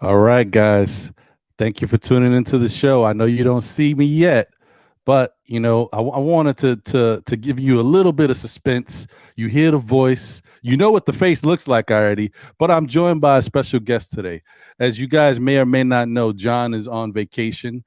All right, guys. Thank you for tuning into the show. I know you don't see me yet, but I wanted to give you a little bit of suspense. You hear the voice, you know what the face looks like already, but I'm joined by a special guest today. As you guys may or may not know, John is on vacation,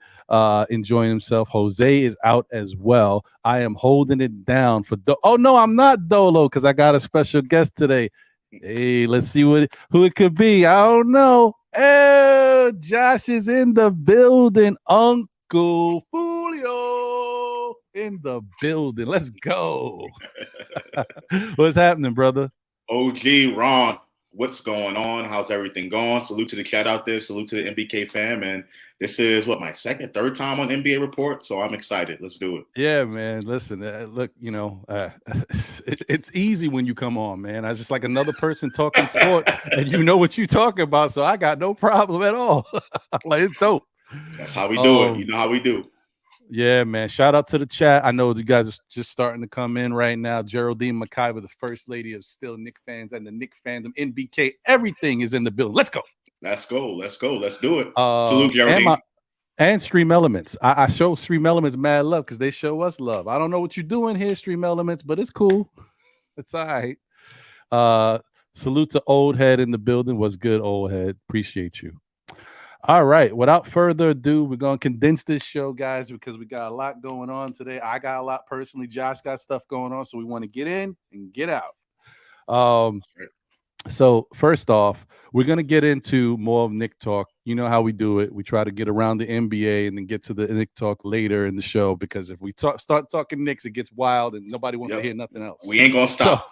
enjoying himself. Jose is out as well. I am holding it down for oh no, I'm not Dolo, because I got a special guest today. Hey, let's see who it could be. I don't know. Oh, Josh is in the building. Uncle Julio in the building. Let's go. What's happening, brother? OG Ron, what's going on? How's everything going? Salute to the chat out there. Salute to the MBK fam. And this is my third time on NBA Report. So I'm excited. Let's do it. Yeah, man. Listen, look, it's easy when you come on, man. I was just like another person talking sport, and you know what you're talking about. So I got no problem at all. Like, it's dope. That's how we do it. You know how we do. Yeah, man. Shout out to the chat. I know you guys are just starting to come in right now. Geraldine McIver, the first lady of Still Knick fans and the Knick fandom, NBK, everything is in the building. Let's go. Let's go. Let's do it. Salute, Geraldine. And Stream Elements. I show Stream Elements mad love because they show us love. I don't know what you're doing here, Stream Elements, but it's cool. It's all right. Salute to Old Head in the building. What's good, Old Head? Appreciate you. All right. Without further ado, we're going to condense this show, guys, because we got a lot going on today. I got a lot personally. Josh got stuff going on, so we want to get in and get out. So first off, we're going to get into more of Knick talk. You know how we do it. We try to get around the NBA and then get to the Knick talk later in the show, because if we start talking Knicks, it gets wild and nobody wants to hear nothing else. We ain't going to stop.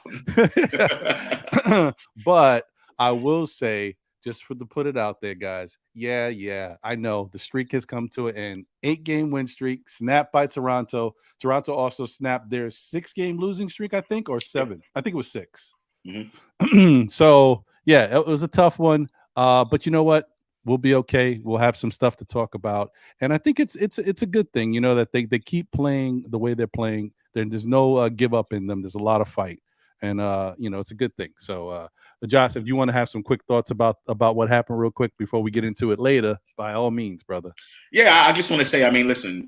So, but I will say, just to put it out there, guys. Yeah. I know the streak has come to an end. 8-game win streak snapped by Toronto. Toronto also snapped their 6-game losing streak, I think, or 7. I think it was 6. Mm-hmm. So yeah, it was a tough one. But you know what? We'll be okay. We'll have some stuff to talk about, and I think it's a good thing. That they keep playing the way they're playing. There's no give up in them. There's a lot of fight, and it's a good thing. So, Josh, if you want to have some quick thoughts about what happened real quick before we get into it later, by all means, brother. Yeah, I just want to say, listen,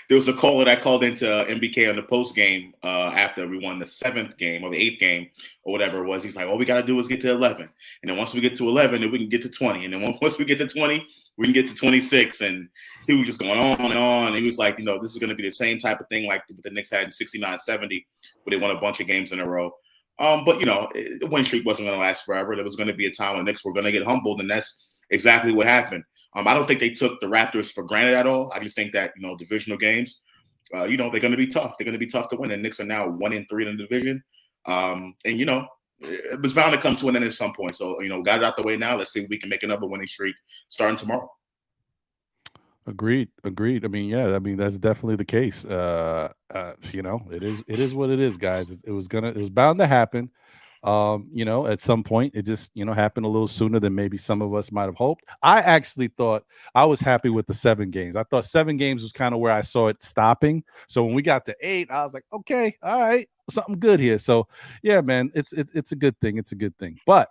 there was a caller that called into MBK on the post game after we won the 7th game or the 8th game or whatever it was. He's like, all we got to do is get to 11. And then once we get to 11, then we can get to 20. And then once we get to 20, we can get to 26. And he was just going on and on. And he was like, this is going to be the same type of thing like the Knicks had in 69-70, where they won a bunch of games in a row. But the win streak wasn't going to last forever. There was going to be a time when the Knicks were going to get humbled, and that's exactly what happened. I don't think they took the Raptors for granted at all. I just think that divisional games, they're going to be tough. They're going to be tough to win. And Knicks are now 1-3 in the division, and it was bound to come to an end at some point. So got it out the way now. Let's see if we can make another winning streak starting tomorrow. Agreed. That's definitely the case. It is what it is, guys. It was bound to happen. At some point it just, happened a little sooner than maybe some of us might have hoped. I actually thought I was happy with the 7 games. I thought 7 games was kind of where I saw it stopping. So when we got to 8, I was like, okay, all right, something good here. So yeah, man, it's a good thing. It's a good thing. But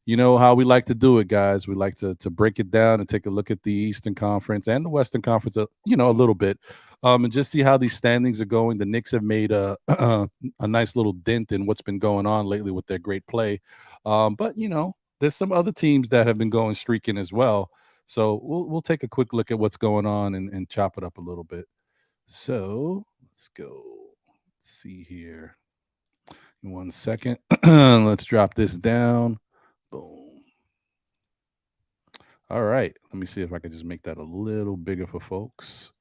you know how we like to do it, guys. We like to break it down and take a look at the Eastern Conference and the Western Conference, a little bit, and just see how these standings are going. The Knicks have made a nice little dent in what's been going on lately with their great play. But there's some other teams that have been going streaking as well. So we'll take a quick look at what's going on and chop it up a little bit. So let's go. Let's see here. 1 second. Let's drop this down. Boom. All right. Let me see if I can just make that a little bigger for folks.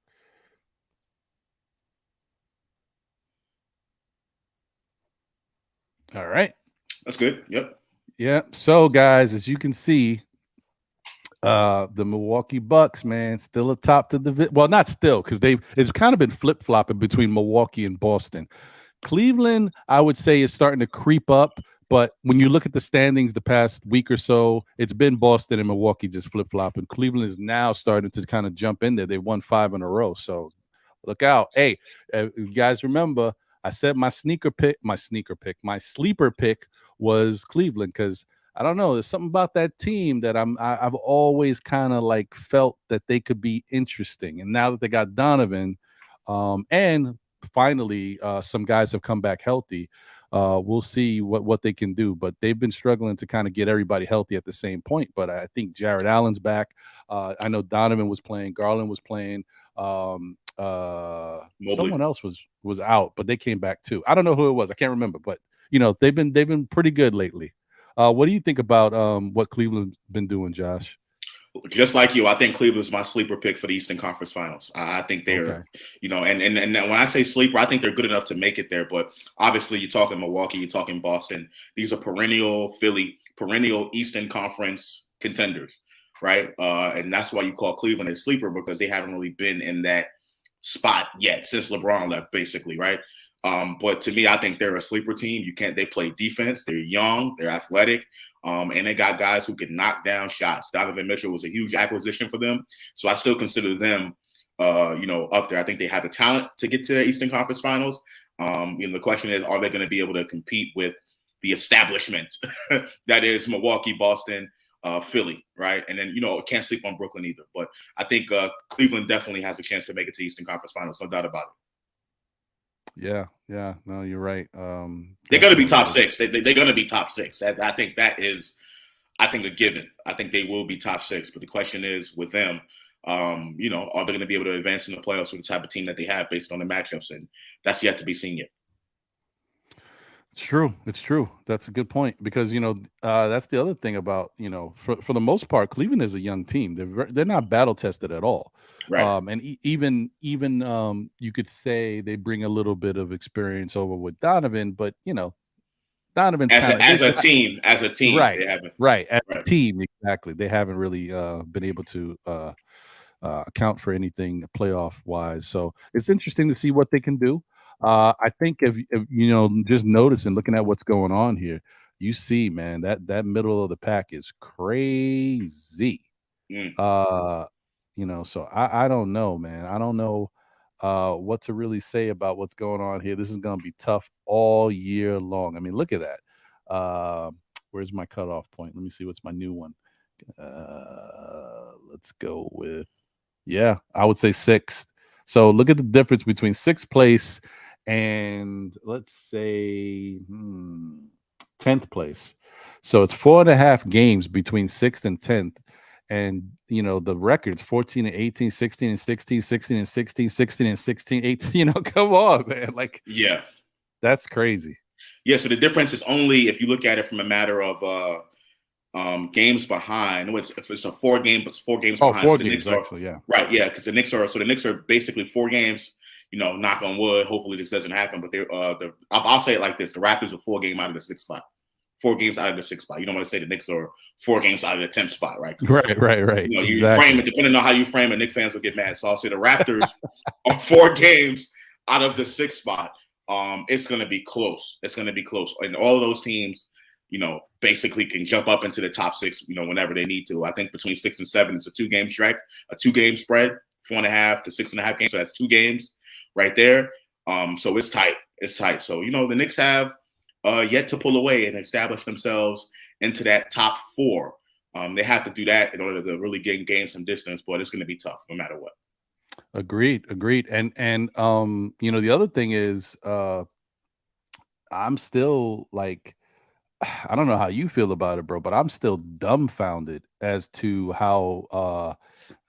All right. That's good. Yep. Yeah. So, guys, as you can see, the Milwaukee Bucks, man, still atop the division. Well, not still, because it's kind of been flip flopping between Milwaukee and Boston. Cleveland, I would say, is starting to creep up. But when you look at the standings the past week or so, it's been Boston and Milwaukee just flip flopping. Cleveland is now starting to kind of jump in there. They won 5 in a row. So look out. Hey, you guys remember I said my sleeper pick was Cleveland because I don't know. There's something about that team that I've always kind of like felt that they could be interesting. And now that they got Donovan, and finally some guys have come back healthy. We'll see what they can do, but they've been struggling to kind of get everybody healthy at the same point. But I think Jared Allen's back. I know Donovan was playing, Garland was playing. Someone else was out, but they came back too. I don't know who it was. I can't remember, but they've been pretty good lately. What do you think about what Cleveland's been doing, Josh? Just like you, I think Cleveland's my sleeper pick for the Eastern Conference Finals. I think they're, Okay. And when I say sleeper, I think they're good enough to make it there. But obviously, you're talking Milwaukee, you're talking Boston. These are perennial Eastern Conference contenders, right? And that's why you call Cleveland a sleeper, because they haven't really been in that spot yet since LeBron left, basically, right? But to me, I think they're a sleeper team. They play defense. They're young. They're athletic. And they got guys who can knock down shots. Donovan Mitchell was a huge acquisition for them. So I still consider them, up there. I think they have the talent to get to the Eastern Conference Finals. The question is, are they going to be able to compete with the establishment that is Milwaukee, Boston, Philly, right? And then, can't sleep on Brooklyn either. But I think Cleveland definitely has a chance to make it to Eastern Conference Finals, no doubt about it. Yeah. No, you're right. They're going to be top 6. They're going to be top 6. I think that is, a given. I think they will be top 6. But the question is with them, are they going to be able to advance in the playoffs with the type of team that they have based on the matchups? And that's yet to be seen yet. It's true. That's a good point because that's the other thing about for the most part, Cleveland is a young team. They're not battle tested at all, right? And even you could say they bring a little bit of experience over with Donovan, but Donovan's as a team, right, they haven't, right as a team exactly. They haven't really been able to account for anything playoff wise. So it's interesting to see what they can do. I think if just noticing, looking at what's going on here, you see, man, that middle of the pack is crazy. So I don't know, man. I don't know what to really say about what's going on here. This is going to be tough all year long. I mean, look at that. Where's my cutoff point? Let me see. What's my new one? Let's go with, I would say 6th. So look at the difference between 6th place and let's say 10th place. So it's 4.5 games between 6th and 10th. And the records 14 and 18, 16 and 16, 16 and 16, 16 and 16, 18. Come on, man. Like, that's crazy. Yeah. So the difference is only if you look at it from a matter of games behind. If it's a 4 game, but 4 games behind. 4 games, actually, yeah. Right, yeah, because the Knicks are basically 4 games. Knock on wood. Hopefully this doesn't happen. But I'll say it like this: the Raptors are 4 games out of the 6th spot. 4 games out of the 6th spot. You don't want to say the Knicks are 4 games out of the 10th spot, right? Right. You exactly. frame it depending on how you frame it. Knicks fans will get mad. So I'll say the Raptors are 4 games out of the 6th spot. It's going to be close. And all of those teams, basically can jump up into the top 6, whenever they need to. I think between 6 and 7, it's a 2-game stretch, a 2-game spread, 4.5 to 6.5 games. So that's 2 games right there. So it's tight. So, the Knicks have yet to pull away and establish themselves into that top 4. They have to do that in order to really gain some distance, but it's going to be tough no matter what. Agreed. And the other thing is I'm still like, I don't know how you feel about it, bro, but I'm still dumbfounded as to how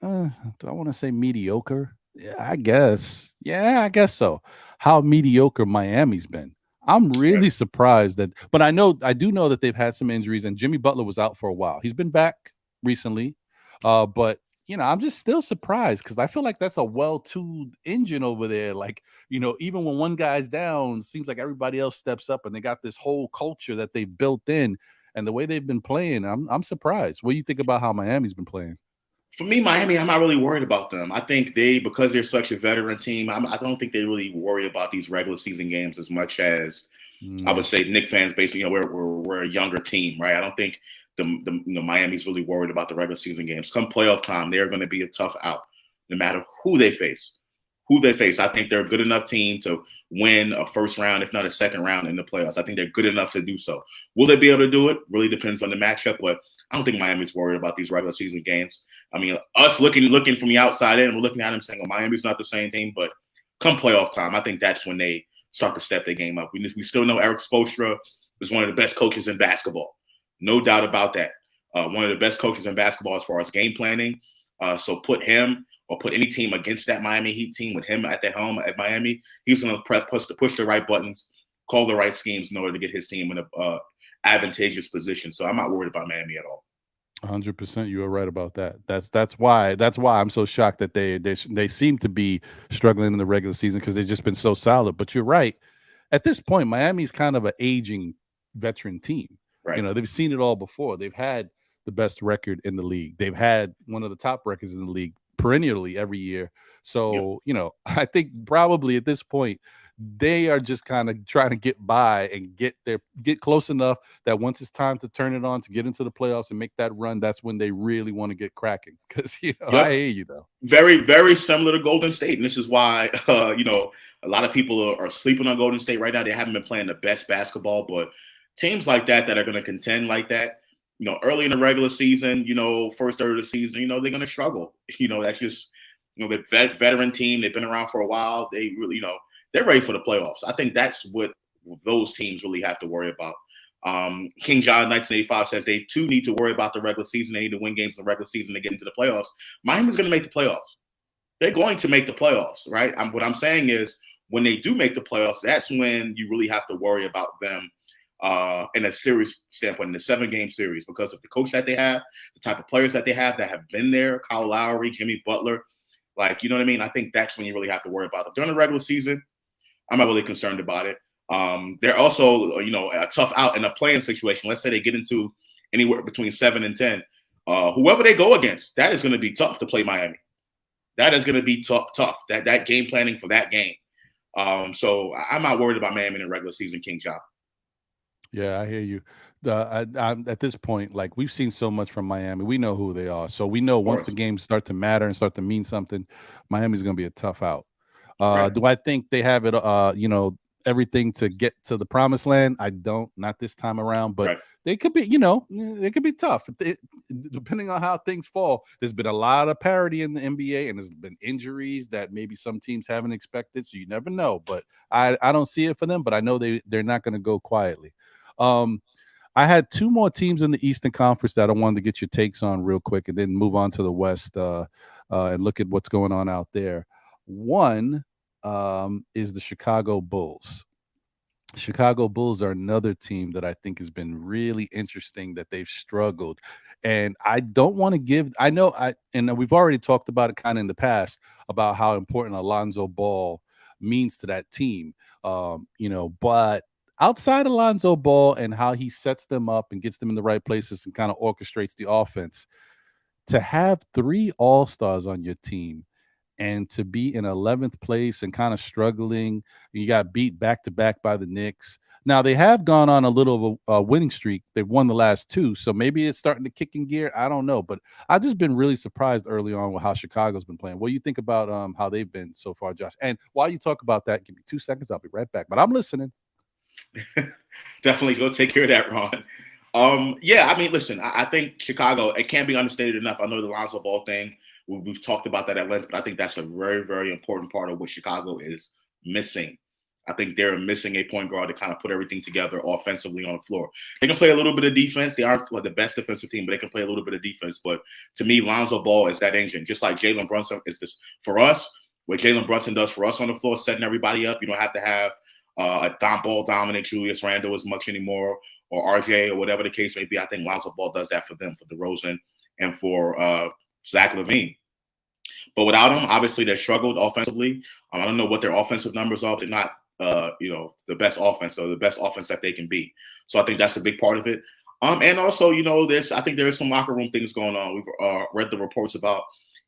do I want to say mediocre? Yeah, I guess. Yeah, I guess so. How mediocre Miami's been. I'm really surprised that, but I do know that they've had some injuries, and Jimmy Butler was out for a while. He's been back recently, but I'm just still surprised because I feel like that's a well-tuned engine over there. Like, even when one guy's down, it seems like everybody else steps up, and they got this whole culture that they've built in, and the way they've been playing. I'm surprised. What do you think about how Miami's been playing? For me, Miami, I'm not really worried about them. I think because they're such a veteran team, I don't think they really worry about these regular season games as much as I would say Knicks fans. Basically, we're a younger team, right? I don't think Miami's really worried about the regular season games. Come playoff time, they're going to be a tough out, no matter who they face. I think they're a good enough team to win a first round, if not a second round in the playoffs. I think they're good enough to do so. Will they be able to do it? Really depends on the matchup, but I don't think Miami's worried about these regular season games. I mean, us looking from the outside in, we're looking at them saying, well, Miami's not the same team, but come playoff time, I think that's when they start to step their game up. We still know Eric Spoelstra is one of the best coaches in basketball. No doubt about that. One of the best coaches in basketball as far as game planning. So put him or put any team against that Miami Heat team with him at the helm at Miami, he's going to push the right buttons, call the right schemes in order to get his team in a advantageous position. So I'm not worried about Miami at all. 100%, you are right about that. That's why I'm so shocked that they seem to be struggling in the regular season because they've just been so solid. But you're right. At this point, Miami's kind of an aging veteran team. Right. They've seen it all before. They've had the best record in the league. They've had one of the top records in the league perennially every year. So, I think probably at this point, they are just kind of trying to get by and get close enough that once it's time to turn it on to get into the playoffs and make that run, that's when they really want to get cracking. Because I hear you though. Very, very similar to Golden State, and this is why a lot of people are sleeping on Golden State right now. They haven't been playing the best basketball, but teams like that are going to contend like that. Early in the regular season, first third of the season, they're going to struggle. That's just the veteran team. They've been around for a while. They really, they're ready for the playoffs. I think that's what those teams really have to worry about. King John 1985 says they too need to worry about the regular season. They need to win games in the regular season to get into the playoffs. Miami's going to make the playoffs. They're going to make the playoffs, right? What I'm saying is when they do make the playoffs, that's when you really have to worry about them in a series standpoint, in a 7-game series, because of the coach that they have, the type of players that they have that have been there, Kyle Lowry, Jimmy Butler. Like, you know what I mean? I think that's when you really have to worry about them. During the regular season, I'm not really concerned about it. They're also, a tough out in a playing situation. Let's say they get into anywhere between 7 and 10. Whoever they go against, that is going to be tough to play Miami. That is going to be tough. That game planning for that game. So I'm not worried about Miami in the regular season, King John. Yeah, I hear you. At this point, like we've seen so much from Miami, we know who they are. So we know once the games start to matter and start to mean something, Miami's going to be a tough out. Right. Do I think they have it, everything to get to the promised land? I don't, not this time around, but they could be, they could be tough. Depending on how things fall, there's been a lot of parity in the NBA and there's been injuries that maybe some teams haven't expected. So you never know, but I don't see it for them, but I know they're not going to go quietly. I had 2 more teams in the Eastern Conference that I wanted to get your takes on real quick and then move on to the West and look at what's going on out there. One is the Chicago Bulls. Chicago Bulls are another team that I think has been really interesting, that they've struggled. And I don't want to give, and we've already talked about it kind of in the past about how important Alonzo Ball means to that team. But outside Alonzo Ball and how he sets them up and gets them in the right places and kind of orchestrates the offense, to have 3 All-Stars on your team and to be in 11th place and kind of struggling, you got beat back-to-back by the Knicks. Now, they have gone on a little of a winning streak. They've won the last 2, so maybe it's starting to kick in gear. I don't know, but I've just been really surprised early on with how Chicago's been playing. What do you think about how they've been so far, Josh? And while you talk about that, give me 2 seconds. I'll be right back, but I'm listening. Definitely go take care of that, Ron. Yeah, I mean, listen, I think Chicago, it can't be understated enough. I know the Lonzo Ball thing, we've talked about that at length, but I think that's a very, very important part of what Chicago is missing. I think they're missing a point guard to kind of put everything together offensively on the floor. They can play a little bit of defense. They aren't the best defensive team, but they can play a little bit of defense. But to me, Lonzo Ball is that engine, just like Jalen Brunson is this for us. What Jalen Brunson does for us on the floor, setting everybody up. You don't have to have a ball dominant Julius Randle as much anymore, or RJ, or whatever the case may be. I think Lonzo Ball does that for them, for DeRozan and for Zach LaVine. But without him, obviously they struggled offensively. I don't know what their offensive numbers are. But they're not, the best offense, or the best offense that they can be. So I think that's a big part of it. And also, I think there is some locker room things going on. We've read the reports about,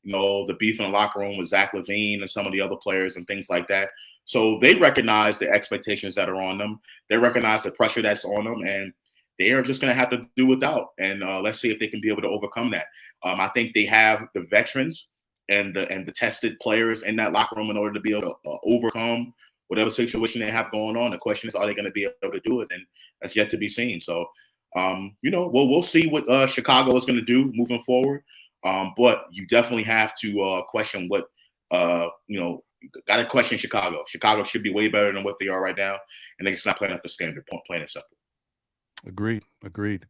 the beef in the locker room with Zach LaVine and some of the other players and things like that. So they recognize the expectations that are on them. They recognize the pressure that's on them, and they are just going to have to do without. And let's see if they can be able to overcome that. I think they have the veterans and the tested players in that locker room in order to be able to overcome whatever situation they have going on. The question is, are they going to be able to do it? And that's yet to be seen. So, we'll see what Chicago is going to do moving forward. But you definitely have to question what, got to question Chicago. Chicago should be way better than what they are right now, and they're just not playing up the standard, plain and simple. Agreed.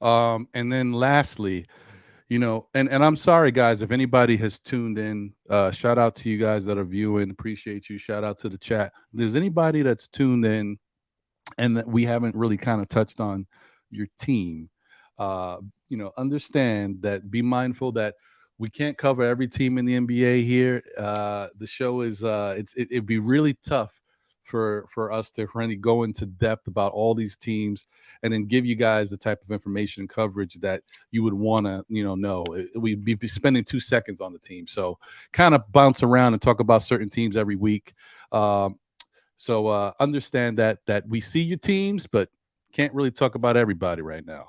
And then lastly, and I'm sorry, guys, if anybody has tuned in, shout out to you guys that are viewing. Appreciate you. Shout out to the chat. If there's anybody that's tuned in and that we haven't really kind of touched on your team, understand that, be mindful that we can't cover every team in the NBA here. The show is it'd be really tough for us to really go into depth about all these teams and then give you guys the type of information and coverage that you would want to know. We'd be spending 2 seconds on the team, so kind of bounce around and talk about certain teams every week. So understand that we see your teams, but can't really talk about everybody right now.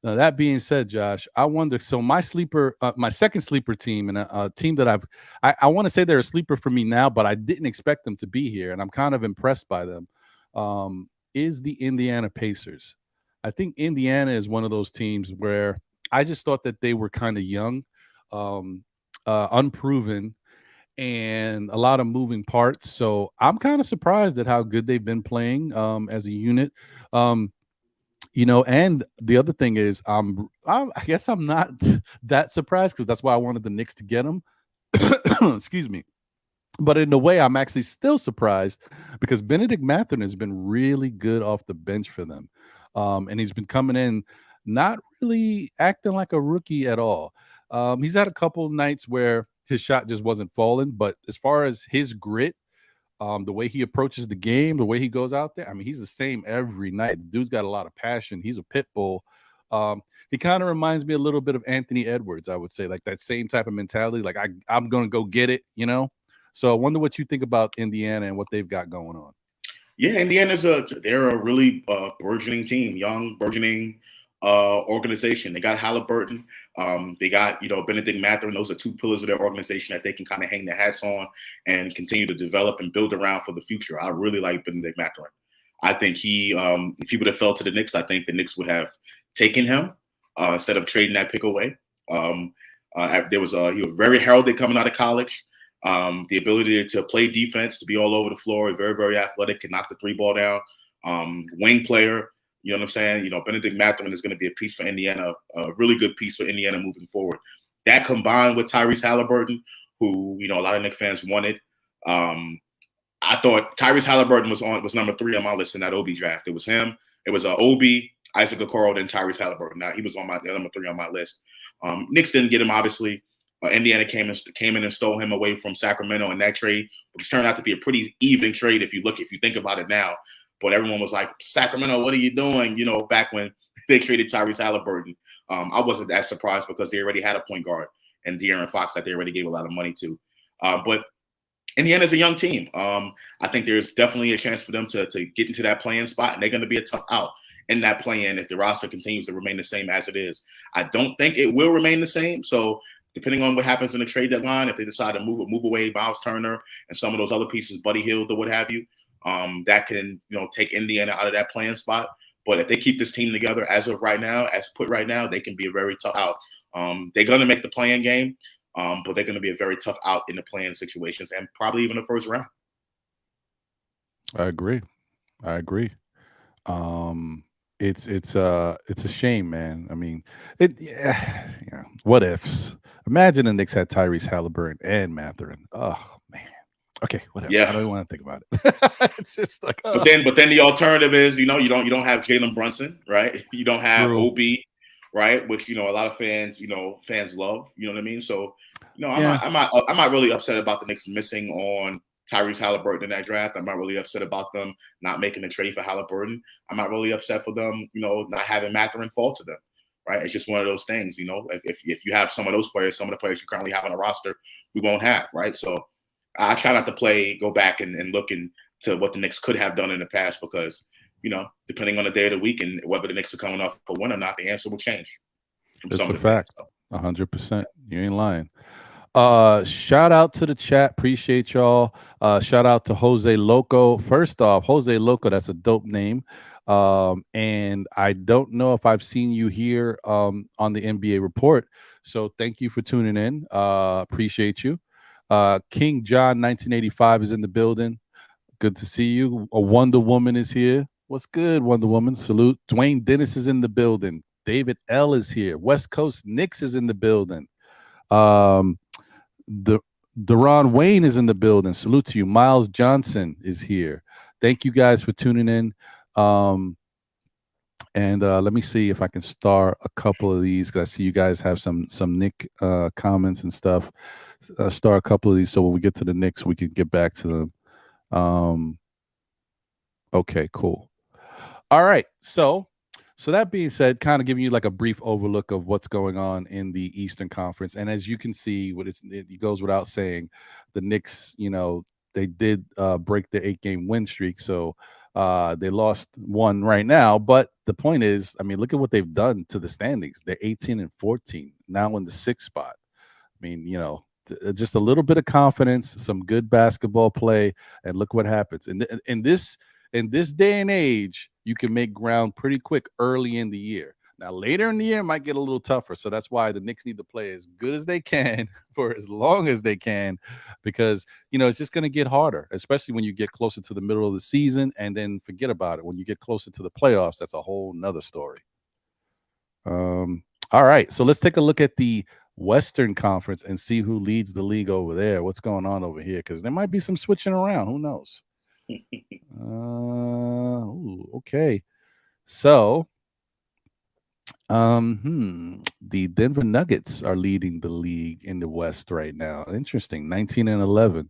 Now, that being said, Josh, I wonder, so my second sleeper team, and a team that I want to say they're a sleeper for me now, but I didn't expect them to be here, and I'm kind of impressed by them, is the Indiana Pacers. I think Indiana is one of those teams where I just thought that they were kind of young, unproven, and a lot of moving parts. So I'm kind of surprised at how good they've been playing as a unit. And the other thing is, I guess I'm not that surprised, because that's why I wanted the Knicks to get them. Excuse me. But in a way, I'm actually still surprised, because Benedict Mathurin has been really good off the bench for them. And he's been coming in not really acting like a rookie at all. He's had a couple nights where his shot just wasn't falling. But as far as his grit, the way he approaches the game, the way he goes out there, I mean, he's the same every night. The dude's got a lot of passion. He's a pit bull. He kind of reminds me a little bit of Anthony Edwards, I would say, like that same type of mentality. Like, I'm going to go get it, So I wonder what you think about Indiana and what they've got going on. Yeah, Indiana's they're a really burgeoning team, young, burgeoning organization. They got Halliburton. They got, Benedict Mathurin. Those are two pillars of their organization that they can kind of hang their hats on and continue to develop and build around for the future. I really like Benedict Mathurin. I think if he would have fell to the Knicks, I think the Knicks would have taken him instead of trading that pick away. He was very heralded coming out of college. The ability to play defense, to be all over the floor, very, very athletic, can knock the three ball down. Wing player, you know what I'm saying? Benedict Mathurin is going to be a piece for Indiana, a really good piece for Indiana moving forward. That combined with Tyrese Halliburton, who, a lot of Knicks fans wanted. I thought Tyrese Halliburton was number 3 on my list in that Obi draft. It was him. It was Obi, Isaac Okoro, then Tyrese Halliburton. Now, he was on my number 3 on my list. Knicks didn't get him, obviously. Indiana came in and stole him away from Sacramento in that trade, which turned out to be a pretty even trade if you think about it now. But everyone was like, Sacramento, what are you doing? Back when they traded Tyrese Halliburton. I wasn't that surprised, because they already had a point guard and De'Aaron Fox that they already gave a lot of money to. But Indiana's a young team. I think there's definitely a chance for them to get into that play-in spot, and they're going to be a tough out in that play-in if the roster continues to remain the same as it is. I don't think it will remain the same. So depending on what happens in the trade deadline, if they decide to move away Miles Turner and some of those other pieces, Buddy Hield or what have you, that can take Indiana out of that play-in spot. But if they keep this team together as right now, they can be a very tough out. They're going to make the play-in game, but they're going to be a very tough out in the play-in situations, and probably even the first round. I agree. It's a shame, man. I mean, what ifs? Imagine the Knicks had Tyrese Halliburton and Mathurin. Oh man. Okay, whatever. Yeah. I don't even want to think about it. It's just like, But then the alternative is, you don't have Jalen Brunson, right? You don't have true. Obi, right? Which a lot of fans love. You know what I mean? So, Yeah. I'm not really upset about the Knicks missing on Tyrese Halliburton in that draft. I'm not really upset about them not making a trade for Halliburton. I'm not really upset for them, not having Mathurin fall to them. Right? It's just one of those things. If you have some of those players, some of the players you currently have on a roster, we won't have. Right? So I try not to go back and look into what the Knicks could have done in the past because, depending on the day of the week and whether the Knicks are coming off for win or not, the answer will change from It's some a of the fans. fact. 100%. You ain't lying. Shout out to the chat. Appreciate y'all. Shout out to Jose Loco. First off, Jose Loco, that's a dope name. And I don't know if I've seen you here on the NBA report. So thank you for tuning in. Appreciate you. King John 1985 is in the building. Good to see you. A Wonder Woman is here. What's good, Wonder Woman? Salute. Dwayne Dennis is in the building. David L is here. West Coast Knicks is in the building. The Deron Wayne is in the building. Salute to you. Miles Johnson is here. Thank you guys for tuning in. And let me see if I can star a couple of these because I see you guys have some Nick comments and stuff. Star a couple of these so when we get to the Knicks, we can get back to them. Okay, cool. All right. So that being said, kind of giving you like a brief overlook of what's going on in the Eastern Conference. And as you can see, it goes without saying, the Knicks, they did break their 8-game win streak. So they lost one right now. But the point is, I mean, look at what they've done to the standings. They're 18-14, now in the 6th spot. I mean, just a little bit of confidence, some good basketball play, and look what happens. In this day and age, you can make ground pretty quick early in the year. Now, later in the year, it might get a little tougher. So that's why the Knicks need to play as good as they can for as long as they can, because, it's just going to get harder, especially when you get closer to the middle of the season, and then forget about it. When you get closer to the playoffs, that's a whole nother story. All right. So let's take a look at the Western Conference and see who leads the league over there. What's going on over here? Because there might be some switching around. Who knows? Okay. So, the Denver Nuggets are leading the league in the West right now. Interesting, 19-11.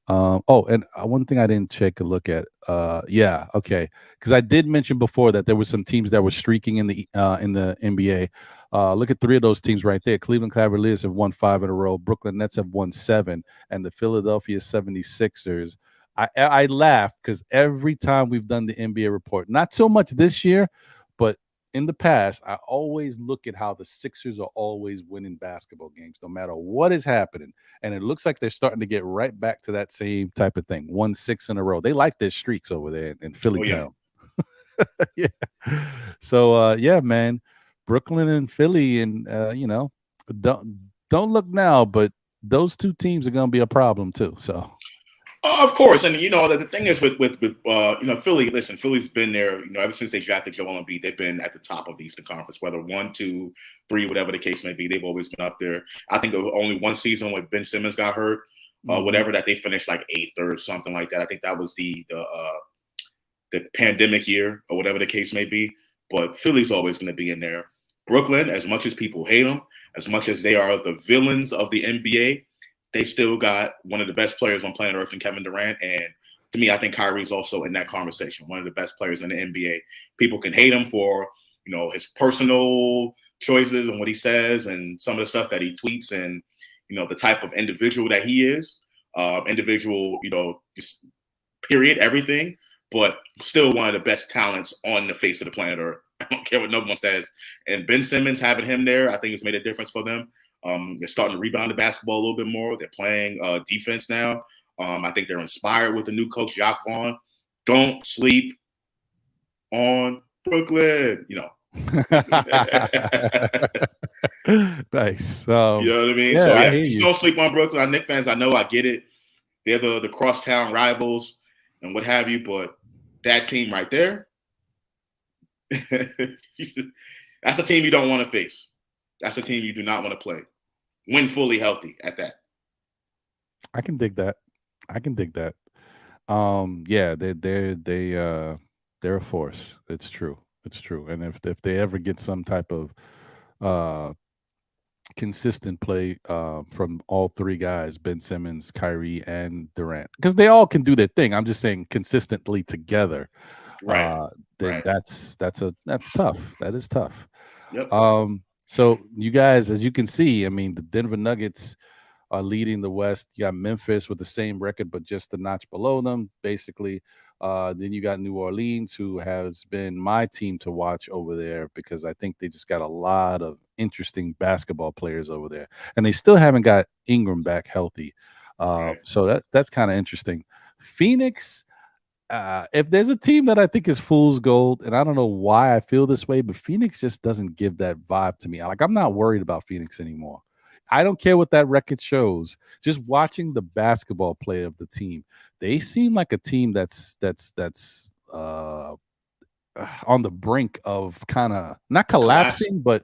And one thing I didn't take a look at. Yeah, okay, because I did mention before that there were some teams that were streaking in the NBA. Look at 3 of those teams right there. Cleveland Cavaliers have won 5 in a row. Brooklyn Nets have won 7, and the Philadelphia 76ers. I laugh because every time we've done the NBA report, not so much this year, but in the past, I always look at how the Sixers are always winning basketball games, no matter what is happening. And it looks like they're starting to get right back to that same type of thing. 6 in a row. They like their streaks over there in Philly town. Yeah. So, yeah, man, Brooklyn and Philly and, don't look now, but those 2 teams are going to be a problem too. So. Of course, and the thing is with Philly. Listen, Philly's been there. Ever since they drafted Joel Embiid, they've been at the top of the Eastern Conference. Whether 1, 2, 3, whatever the case may be, they've always been up there. I think there was only one season when Ben Simmons got hurt, whatever, that they finished like 8th or something like that. I think that was the pandemic year or whatever the case may be. But Philly's always going to be in there. Brooklyn, as much as people hate them, as much as they are the villains of the NBA. They still got one of the best players on planet Earth in Kevin Durant. And to me, I think Kyrie's also in that conversation, one of the best players in the NBA. People can hate him for, his personal choices and what he says and some of the stuff that he tweets and, the type of individual that he is. Just period, everything. But still one of the best talents on the face of the planet Earth. I don't care what no one says. And Ben Simmons, having him there, I think it's made a difference for them. They're starting to rebound the basketball a little bit more. They're playing defense now. I think they're inspired with the new coach, Jacques Vaughn. Don't sleep on Brooklyn, Nice. You know what I mean? Yeah, So, I yeah, hear just you. don't sleep on Brooklyn. Our Knicks fans, I know, I get it. They're the crosstown rivals and what have you, but that team right there, that's a team you don't want to face. That's a team you do not want to play. When fully healthy at that. I can dig that. I can dig that. Yeah, they're a force. It's true. It's true. And if they ever get some type of uh consistent play from all three guys, Ben Simmons, Kyrie, and Durant, because they all can do their thing. I'm just saying consistently together. Right. Uh, then Right. that's tough. That is tough. Yep. So you guys, as you can see, I mean, the Denver Nuggets are leading the West. You got Memphis with the same record, but just a notch below them, basically. Then you got New Orleans, who has been my team to watch over there because I think they just got a lot of interesting basketball players over there, and they still haven't got Ingram back healthy. Right. So that's kind of interesting. Phoenix, if there's a team that I think is fool's gold, and I don't know why I feel this way, but Phoenix just doesn't give that vibe to me. Like, I'm not worried about Phoenix anymore. I don't care what that record shows. Just watching the basketball play of the team, they seem like a team that's on the brink of kind of not Collapse. collapsing, but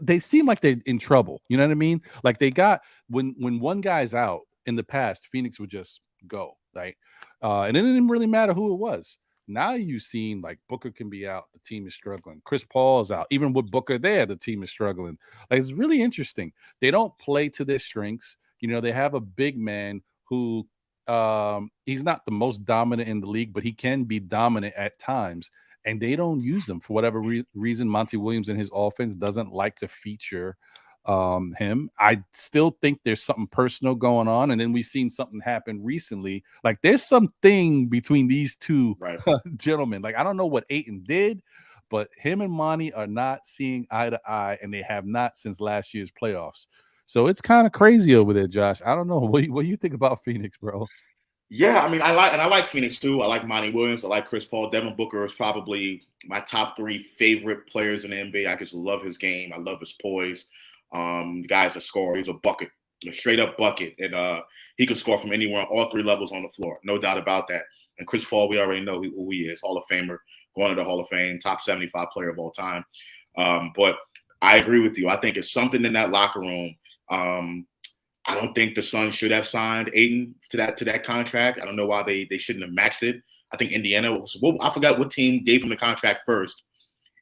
they seem like they're in trouble. You know what I mean? Like they got when one guy's out in the past, Phoenix would just go right, and it didn't really matter who it was. Now you've seen like Booker can be out, the team is struggling. Chris Paul is out, even with Booker there, the team is struggling. Like it's really interesting. They don't play to their strengths. You know, they have a big man who he's not the most dominant in the league, but he can be dominant at times and they don't use them for whatever reason. Monty Williams and his offense doesn't like to feature him. I still think there's something personal going on, and then we've seen something happen recently. Like there's something between these two Right. gentlemen. Like I don't know what Aiton did, but him and Monty are not seeing eye to eye, and they have not since last year's playoffs. So it's kind of crazy over there, Josh. I don't know what do you think about Phoenix, bro. Yeah, I mean, I like Phoenix too. I like Monty Williams. I like Chris Paul. Devin Booker is probably my top three favorite players in the NBA. I just love his game. I love his poise. The guy's a scorer. He's a bucket, a straight up bucket, and he can score from anywhere, on all three levels on the floor. No doubt about that. And Chris Paul, we already know who he is. Hall of Famer, going to the Hall of Fame, top 75 player of all time. But I agree with you. I think it's something in that locker room. I don't think the Suns should have signed Aiden to that contract. I don't know why they shouldn't have matched it. I think Indiana was, well, I forgot what team gave him the contract first,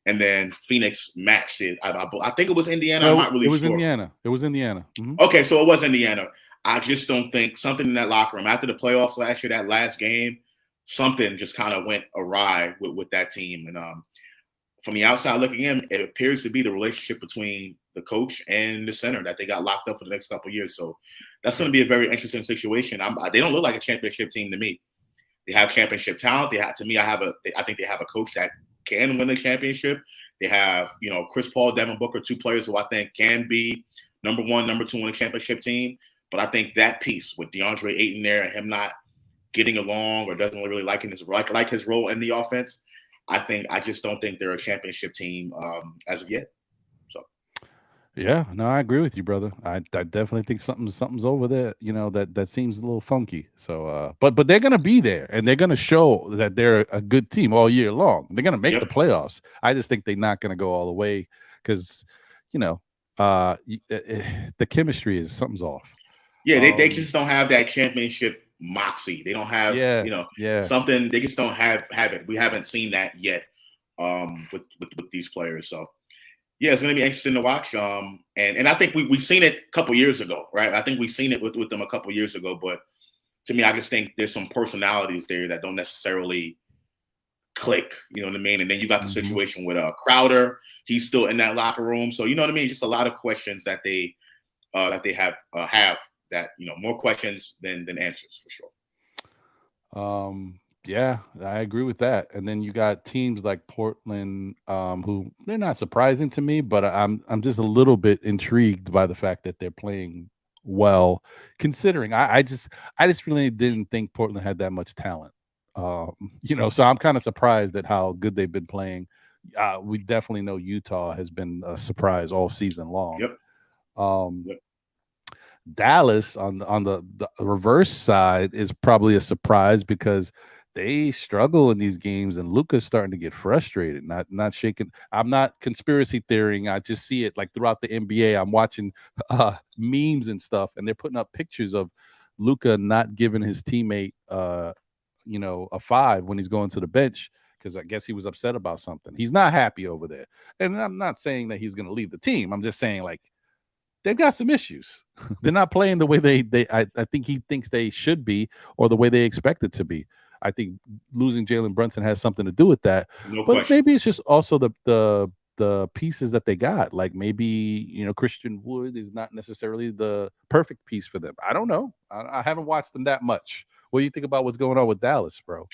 and then Phoenix matched it. I think it was Indiana. I'm No, not it really was sure. Indiana. It was Indiana. Okay, so it was Indiana. I just don't think something in that locker room after the playoffs last year, that last game, something just kind of went awry with that team. And from the outside looking in, it appears to be the relationship between the coach and the center that they got locked up for the next couple of years. So that's going to be a very interesting situation. They don't look like a championship team to me. They have championship talent. To me, I think they have a coach that can win a championship. They have, Chris Paul, Devin Booker, two players who I think can be number one, number two on a championship team. But I think that piece with DeAndre Ayton there and him not getting along or doesn't really like his role in the offense, I just don't think they're a championship team as of yet. So Yeah, no, I agree with you, brother. I definitely think something's over there. You know that seems a little funky. So, but they're gonna be there, and they're gonna show that they're a good team all year long. They're gonna make the yep, playoffs. I just think they're not gonna go all the way because, you know, the chemistry is something's off. yeah, they Um, just don't have that championship moxie. They don't have yeah, yeah. something. They just don't have it. We haven't seen that yet with these players. So yeah, it's going to be interesting to watch. And I think we've seen it a couple years ago, right? I think we've seen it with them a couple years ago. But to me, I just think there's some personalities there that don't necessarily click. You know what I mean? And then you got the hmm situation with Crowder. He's still in that locker room. So you know what I mean? Just a lot of questions that they have that more questions than answers for sure. Yeah, I agree with that. And then you got teams like Portland, who they're not surprising to me, but I'm just a little bit intrigued by the fact that they're playing well, considering I just really didn't think Portland had that much talent. So I'm kind of surprised at how good they've been playing. We definitely know Utah has been a surprise all season long. Yep. Um, Yep. Dallas on the reverse side is probably a surprise because they struggle in these games and Luka's starting to get frustrated, not shaking. I'm not conspiracy theorying. I just see it like throughout the NBA. I'm watching memes and stuff, and they're putting up pictures of Luka not giving his teammate, a 5 when he's going to the bench because I guess he was upset about something. He's not happy over there, and I'm not saying that he's going to leave the team. I'm just saying like they've got some issues. They're not playing the way I think he thinks they should be or the way they expect it to be. I think losing Jalen Brunson has something to do with that. No But question. maybe it's just also the pieces that they got. Like maybe, Christian Wood is not necessarily the perfect piece for them. I don't know. I haven't watched them that much. What do you think about what's going on with Dallas, bro?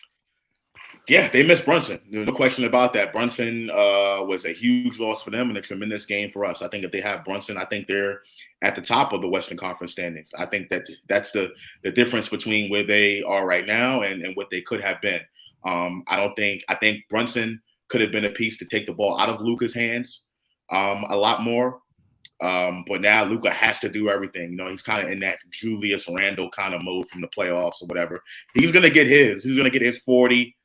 Yeah, they missed Brunson. No question about that. Brunson was a huge loss for them and a tremendous gain for us. I think if they have Brunson, I think they're at the top of the Western Conference standings. I think that's the difference between where they are right now and what they could have been. I think Brunson could have been a piece to take the ball out of Luka's hands a lot more. But now Luka has to do everything. He's kind of in that Julius Randle kind of mode from the playoffs or whatever. He's going to get his. He's going to get his 40.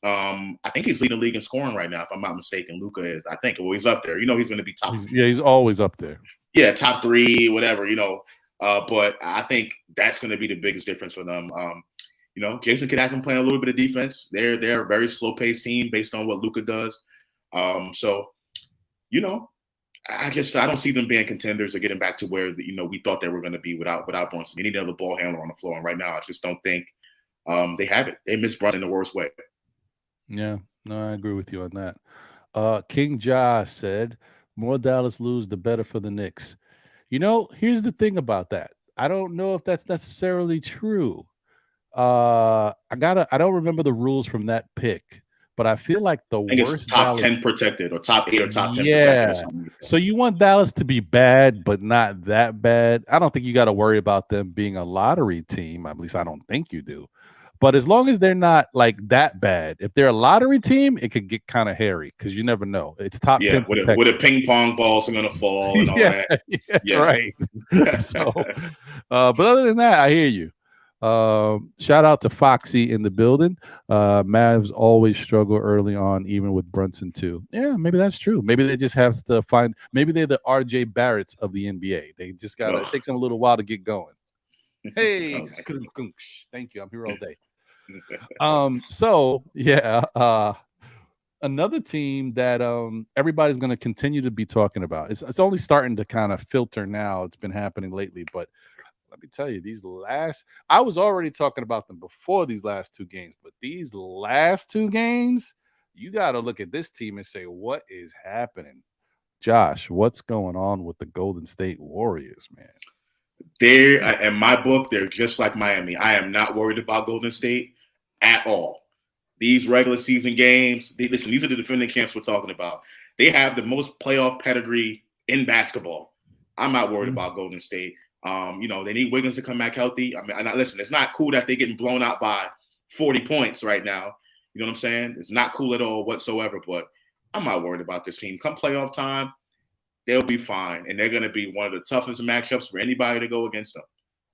I think he's leading the league in scoring right now, if I'm not mistaken. Luka is. I think. Well, he's up there. He's going to be top. He's always up there. Yeah, top 3, whatever. But I think that's going to be the biggest difference for them. Jason Kidd has been playing a little bit of defense. They're a very slow-paced team based on what Luka does. So, I don't see them being contenders or getting back to where we thought they were going to be without Brunson. They need another ball handler on the floor, and right now I just don't think they have it. They miss Brunson in the worst way. Yeah, no, I agree with you on that. King Ja said, "More Dallas lose, the better for the Knicks." Here's the thing about that. I don't know if that's necessarily true. I don't remember the rules from that pick, but I feel like the I think it's worst top Dallas 10 protected or top 8 or top 10 protected or something. So you want Dallas to be bad, but not that bad. I don't think you got to worry about them being a lottery team. At least I don't think you do. But as long as they're not like that bad, if they're a lottery team, it could get kind of hairy because you never know. It's top 10 with a ping pong balls are going to fall and all that. Yeah, right. So, but other than that, I hear you. Shout out to Foxy in the building. Mavs always struggle early on, even with Brunson too. Yeah, maybe that's true. Maybe they just have to find. Maybe they're the RJ Barretts of the NBA. They just got to. It takes them a little while to get going. Hey, thank you. I'm here all day. So yeah, another team that everybody's going to continue to be talking about. It's only starting to kind of filter now. It's been happening lately, but let me tell you, I was already talking about them before these last 2 games, but these last 2 games, you got to look at this team and say, what is happening? Josh, what's going on with the Golden State Warriors, man? They're, in my book, they're just like Miami. I am not worried about Golden State at all. These regular season games, these are the defending champs we're talking about. They have the most playoff pedigree in basketball. I'm not worried about Golden State. They need Wiggins to come back healthy. I mean, listen, it's not cool that they're getting blown out by 40 points right now. You know what I'm saying? It's not cool at all whatsoever, but I'm not worried about this team. Come playoff time, they'll be fine, and they're going to be one of the toughest matchups for anybody to go against them.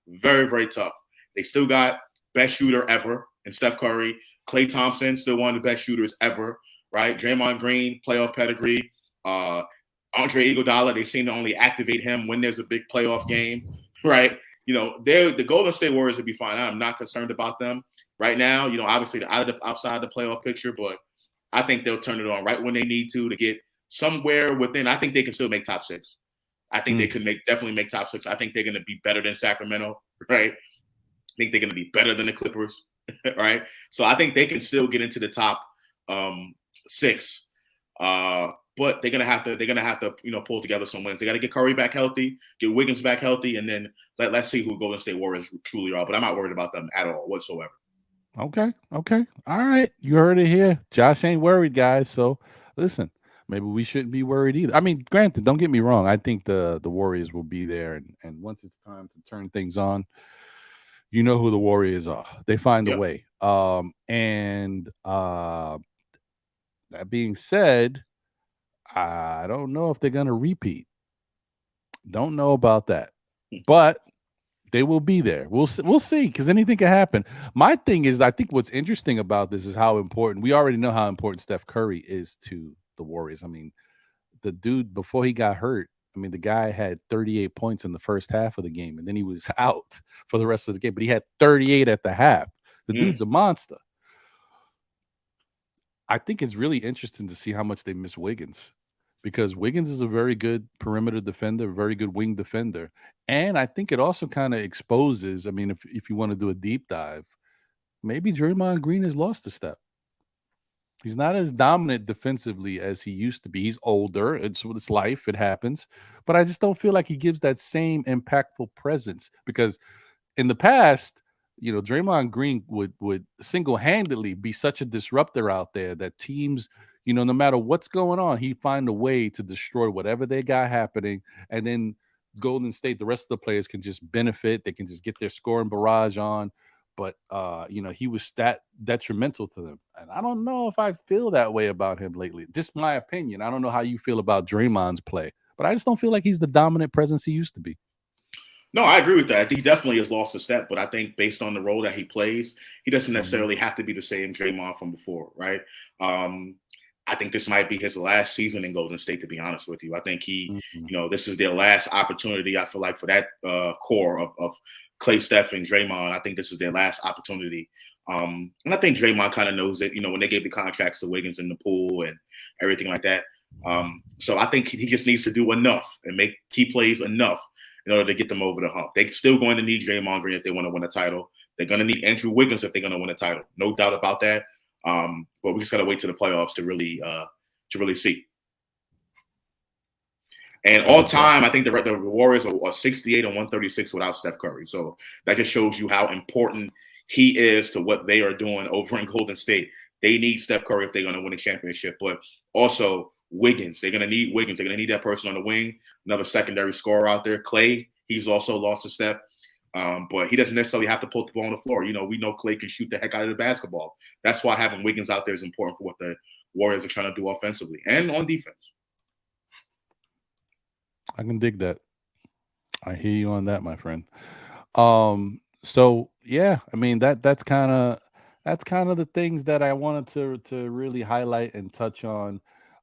Very, very tough. They still got best shooter ever in Steph Curry. Klay Thompson, still one of the best shooters ever, right? Draymond Green, playoff pedigree. Andre Iguodala, they seem to only activate him when there's a big playoff game, right? The Golden State Warriors will be fine. I'm not concerned about them right now. Obviously they're outside the playoff picture, but I think they'll turn it on right when they need to get somewhere within. I think they can still make top 6. I think they could definitely make top 6. I think they're going to be better than Sacramento, right? I think they're going to be better than the Clippers, right? So I think they can still get into the top 6. But they're gonna have to pull together some wins. They got to get Curry back healthy, get Wiggins back healthy, and then let's see who Golden State Warriors truly are. But I'm not worried about them at all whatsoever. Okay, all right. You heard it here. Josh ain't worried, guys. So listen, maybe we shouldn't be worried either. I mean, granted, don't get me wrong. I think the Warriors will be there, and once it's time to turn things on, you know who the Warriors are. They find a way. That being said, I don't know if they're going to repeat. Don't know about that. But they will be there. We'll see, because anything can happen. My thing is, I think what's interesting about this is how important, we already know how important Steph Curry is to the Warriors. I mean, the dude, before he got hurt, I mean, the guy had 38 points in the first half of the game, and then he was out for the rest of the game. But he had 38 at the half. The dude's a monster. I think it's really interesting to see how much they miss Wiggins, because Wiggins is a very good perimeter defender, very good wing defender. And I think it also kind of exposes, I mean, if you want to do a deep dive, maybe Draymond Green has lost a step. He's not as dominant defensively as he used to be. He's older. It's life. It happens. But I just don't feel like he gives that same impactful presence, because in the past, Draymond Green would single-handedly be such a disruptor out there that teams, no matter what's going on, he'd find a way to destroy whatever they got happening. And then Golden State, the rest of the players can just benefit. They can just get their scoring barrage on. But he was that detrimental to them. And I don't know if I feel that way about him lately. Just my opinion. I don't know how you feel about Draymond's play, but I just don't feel like he's the dominant presence he used to be. No, I agree with that. He definitely has lost a step, but I think based on the role that he plays, he doesn't necessarily have to be the same Draymond from before, right? I think this might be his last season in Golden State, to be honest with you. I think this is their last opportunity, I feel like, for that core of Klay, Steph, and Draymond. I think this is their last opportunity. And I think Draymond kind of knows it, when they gave the contracts to Wiggins in the pool and everything like that. So I think he just needs to do enough and make key plays enough in order to get them over the hump. They're still going to need Draymond Green if they want to win a title. They're going to need Andrew Wiggins if they're going to win a title. No doubt about that. But we just got to wait to the playoffs to really see. And all time, I think the Warriors are 68 and 136 without Steph Curry. So that just shows you how important he is to what they are doing over in Golden State. They need Steph Curry if they're going to win a championship, but also Wiggins. They're going to need Wiggins. They're going to need that person on the wing, another secondary scorer out there. Klay, he's also lost a step, but he doesn't necessarily have to put the ball on the floor. We know Klay can shoot the heck out of the basketball. That's why having Wiggins out there is important for what the Warriors are trying to do offensively and on defense. I can dig that. I hear you on that, my friend. So yeah, I mean that's kind of the things that I wanted to really highlight and touch on.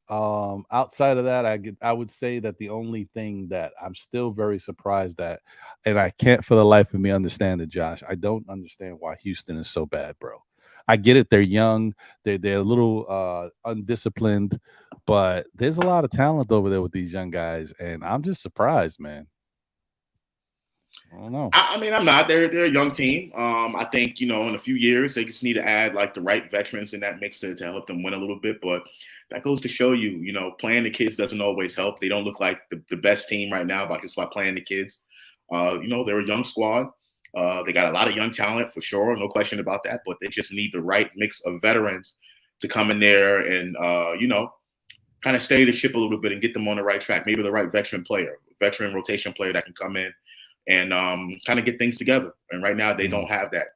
Outside of that, I would say that the only thing that I'm still very surprised at, and I can't for the life of me understand it, Josh. I don't understand why Houston is so bad, bro. I get it; they're young, they're a little undisciplined, but there's a lot of talent over there with these young guys, and I'm just surprised, man. I don't know. I mean, I'm not. They're a young team. I think in a few years they just need to add like the right veterans in that mix to help them win a little bit. But that goes to show you, playing the kids doesn't always help. They don't look like the best team right now by playing the kids. They're a young squad. They got a lot of young talent for sure, no question about that. But they just need the right mix of veterans to come in there and kind of steady the ship a little bit and get them on the right track. Maybe the right veteran rotation player that can come in and kind of get things together. And right now they don't have that.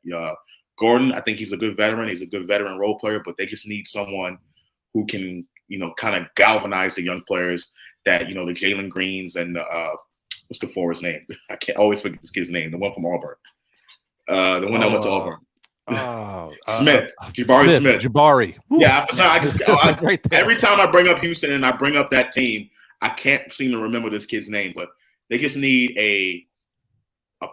Gordon, I think he's a good veteran. He's a good veteran role player, but they just need someone who can, kind of galvanize the young players that, the Jalen Greens and what's the forward's name? I can't always forget this kid's name. The one from Auburn. The one that went to Auburn. Smith. Jabari Smith. Jabari. Yeah, every time I bring up Houston and I bring up that team, I can't seem to remember this kid's name, but they just need a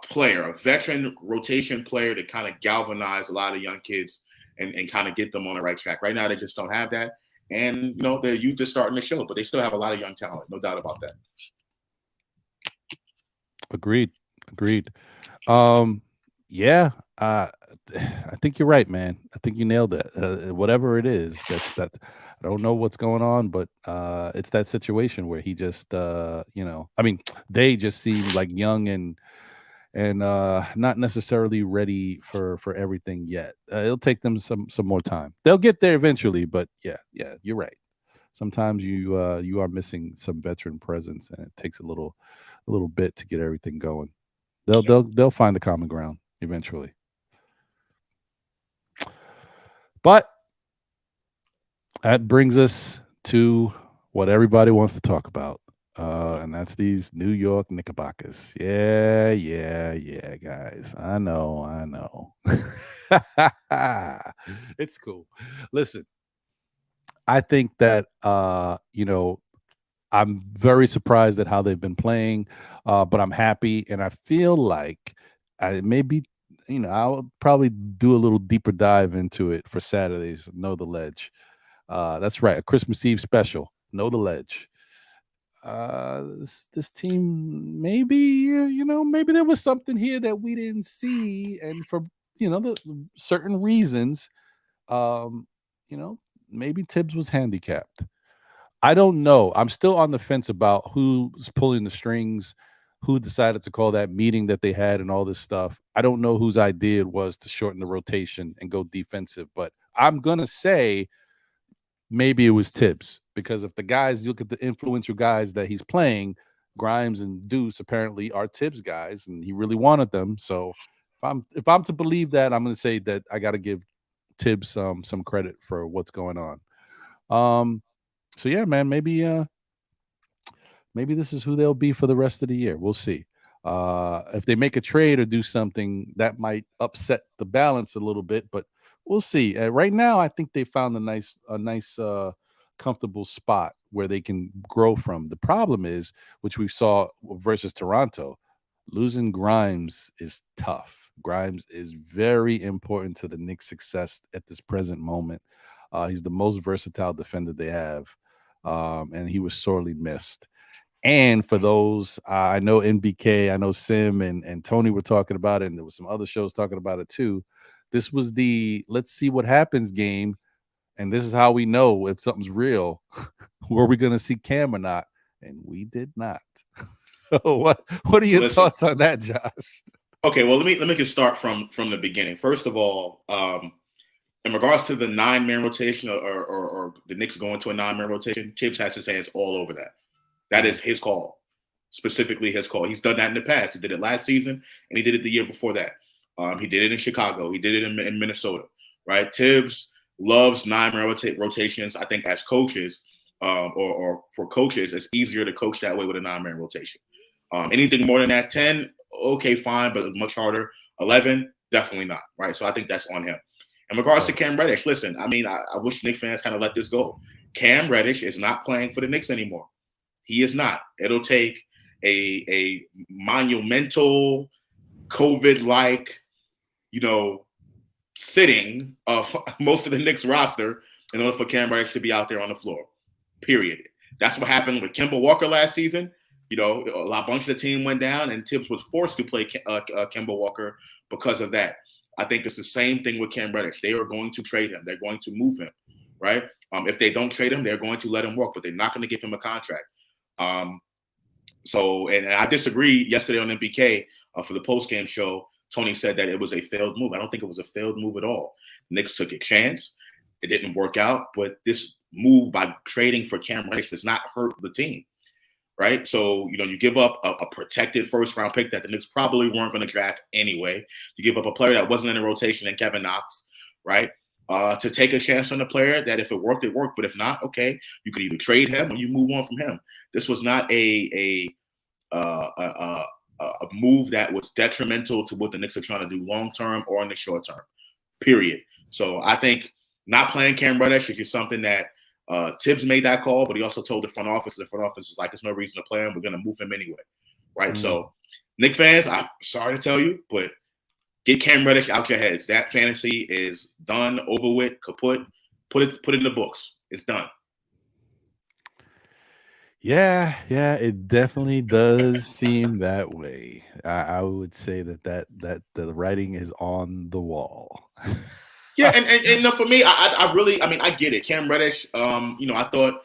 player, a veteran rotation player to kind of galvanize a lot of young kids and kind of get them on the right track. Right now, they just don't have that. And, their youth is starting to show, but they still have a lot of young talent. No doubt about that. Agreed. Yeah. I think you're right, man. I think you nailed it. Whatever it is, that I don't know what's going on, but it's that situation where he just, I mean, they just seem like young and not necessarily ready for everything yet. It'll take them some more time. They'll get there eventually, but yeah, you're right. Sometimes you are missing some veteran presence, and it takes a little bit to get everything going. They'll find the common ground eventually. But that brings us to what everybody wants to talk about. And that's these New York Knickerbockers. Yeah, guys. I know. It's cool. Listen, I think that I'm very surprised at how they've been playing, but I'm happy, and I feel like I maybe, I'll probably do a little deeper dive into it for Saturdays. Know the Ledge. That's right, a Christmas Eve special. Know the Ledge. This team, maybe, maybe there was something here that we didn't see, and for the certain reasons, um, you know, maybe Tibbs was handicapped. I don't know. I'm still on the fence about who's pulling the strings, who decided to call that meeting that they had, and all this stuff. I don't know whose idea it was to shorten the rotation and go defensive, but I'm gonna say maybe it was Tibbs, because if the guys, you look at the influential guys that he's playing, Grimes and Deuce apparently are Tibbs guys, and he really wanted them. So if I'm to believe that, I'm gonna say that I got to give Tibbs some credit for what's going on. Um, so yeah, man, maybe this is who they'll be for the rest of the year. We'll see. If they make a trade or do something, that might upset the balance a little bit, but we'll see. Right now, I think they found a nice, comfortable spot where they can grow from. The problem is, which we saw versus Toronto, losing Grimes is tough. Grimes is very important to the Knicks' success at this present moment. He's the most versatile defender they have, and he was sorely missed. And for those, I know NBK, I know Sim and Tony were talking about it, and there was some other shows talking about it too. This was the let's see what happens game, and this is how we know if something's real. Were we going to see Cam or not? And we did not. What are your Listen, thoughts on that, Josh? okay, well let me just start from the beginning. First of all, in regards to the 9-man rotation or the Knicks going to a 9-man rotation, Tibbs has his hands all over that. That is his call, specifically his call. He's done that in the past. He did it last season, and he did it the year before that. He did it in Chicago. He did it in Minnesota, right? Tibbs loves 9-man rotations. I think as coaches, or for coaches, it's easier to coach that way with a 9-man rotation. Anything more than that, 10, okay, fine, but much harder. 11, definitely not, right? So I think that's on him. In regards to Cam Reddish, listen, I mean, I wish Knicks fans kind of let this go. Cam Reddish is not playing for the Knicks anymore. He is not. It'll take a monumental COVID-like, sitting of most of the Knicks roster in order for Cam Reddish to be out there on the floor. Period. That's what happened with Kemba Walker last season. A bunch of the team went down, and Tibbs was forced to play Kemba Walker because of that. I think it's the same thing with Cam Reddish. They are going to trade him. They're going to move him, right? If they don't trade him, they're going to let him walk, but they're not going to give him a contract. And I disagree. Yesterday on NBK for the post-game show, Tony said that it was a failed move. I don't think it was a failed move at all. Knicks took a chance. It didn't work out, but this move by trading for Cam Reddish does not hurt the team, right? So, you give up a protected first-round pick that the Knicks probably weren't going to draft anyway. You give up a player that wasn't in the rotation in Kevin Knox, right? To take a chance on a player that if it worked, it worked. But if not, okay, you could either trade him or you move on from him. This was not a move that was detrimental to what the Knicks are trying to do long term or in the short term. Period. So I think not playing Cam Reddish is just something that Tibbs made that call, but he also told the front office. The front office is like, there's no reason to play him. We're going to move him anyway, right? So, Knicks fans, I'm sorry to tell you, but get Cam Reddish out your heads. That fantasy is done, over with, kaput. Put it in the books. It's done. Yeah, it definitely does seem that way. I would say that the writing is on the wall. Yeah, and for me, I really, I get it. Cam Reddish, I thought,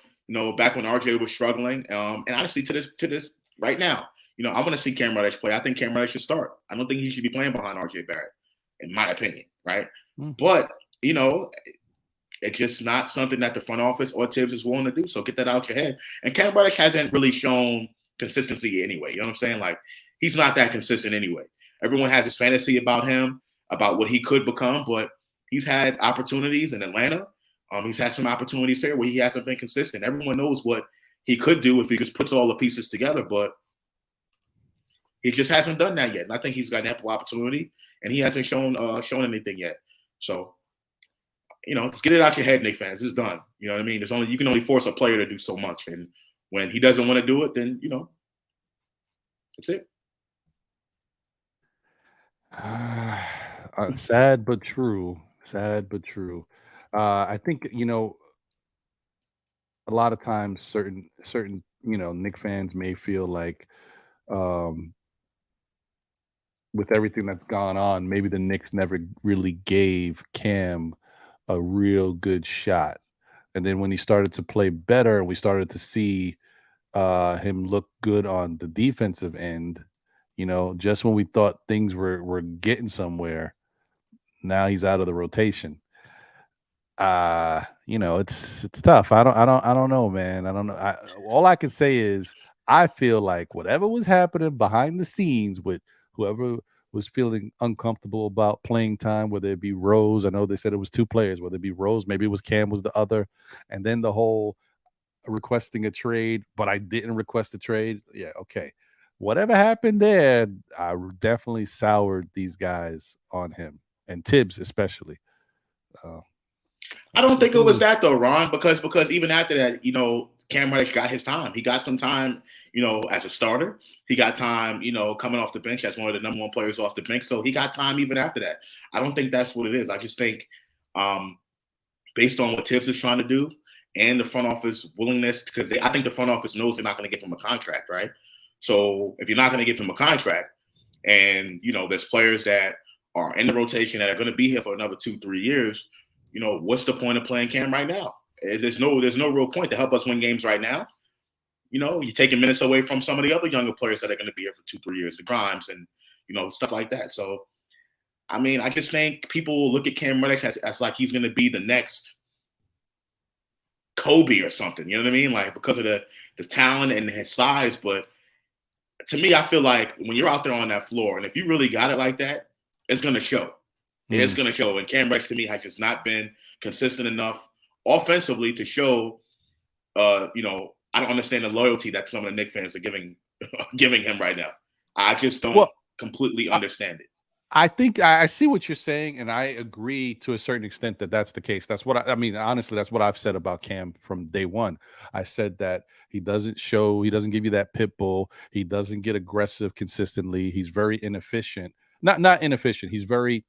back when RJ was struggling, and honestly, to this right now, I want to see Cam Reddish play. I think Cam Reddish should start. I don't think he should be playing behind RJ Barrett, in my opinion, right? But it's just not something that the front office or Tibbs is willing to do. So get that out your head. And Cam Reddish hasn't really shown consistency anyway. You know what I'm saying? Like, he's not that consistent anyway. Everyone has this fantasy about him, about what he could become, but he's had opportunities in Atlanta. He's had some opportunities here where he hasn't been consistent. Everyone knows what he could do if he just puts all the pieces together, but he just hasn't done that yet. And I think he's got an ample opportunity, and he hasn't shown anything yet. So, just get it out your head, Knicks fans. It's done. You know what I mean? You can only force a player to do so much, and When he doesn't want to do it, then that's it. Sad but true. Sad but true. I think a lot of times certain Nick fans may feel like um, with everything that's gone on, maybe the Knicks never really gave Cam a real good shot. And then when he started to play better, and we started to see him look good on the defensive end, just when we thought things were getting somewhere, now he's out of the rotation. It's tough. I don't know, man. I don't know. All I can say is I feel like whatever was happening behind the scenes with whoever was feeling uncomfortable about playing time, whether it be Rose, I know they said it was two players, whether it be Rose, maybe it was Cam was the other, and then the whole requesting a trade, but I didn't request a trade. Yeah, okay. Whatever happened there, definitely soured these guys on him and Tibbs especially. Uh, I don't think what it it was is. that though, Ron, because even after that, Cam Reddish got his time. He got some time, as a starter. He got time, coming off the bench as one of the number one players off the bench. So he got time even after that. I don't think that's what it is. I just think, based on what Tibbs is trying to do and the front office willingness, because I think the front office knows they're not going to give him a contract, right? So if you're not going to give him a contract, and there's players that are in the rotation that are going to be here for another 2-3 years, what's the point of playing Cam right now? There's no real point to help us win games right now. You're taking minutes away from some of the other younger players that are going to be here for 2-3 years, the Grimes and stuff like that. So I mean, I just think people will look at Cam Reddish as like he's going to be the next Kobe or something. You know what I mean? Like because of the talent and his size. But to me, I feel like when you're out there on that floor, and if you really got it like that, it's going to show. It's Mm. going to show. And Cam Reddish to me has just not been consistent enough offensively to show. I don't understand the loyalty that some of the Knicks fans are giving him right now. I just don't Well, completely understand it. I think I see what you're saying, and I agree to a certain extent that that's the case. That's what I mean. Honestly, that's what I've said about Cam from day one. I said that he doesn't give you that pit bull. He doesn't get aggressive consistently. He's very inefficient. Not inefficient. He's very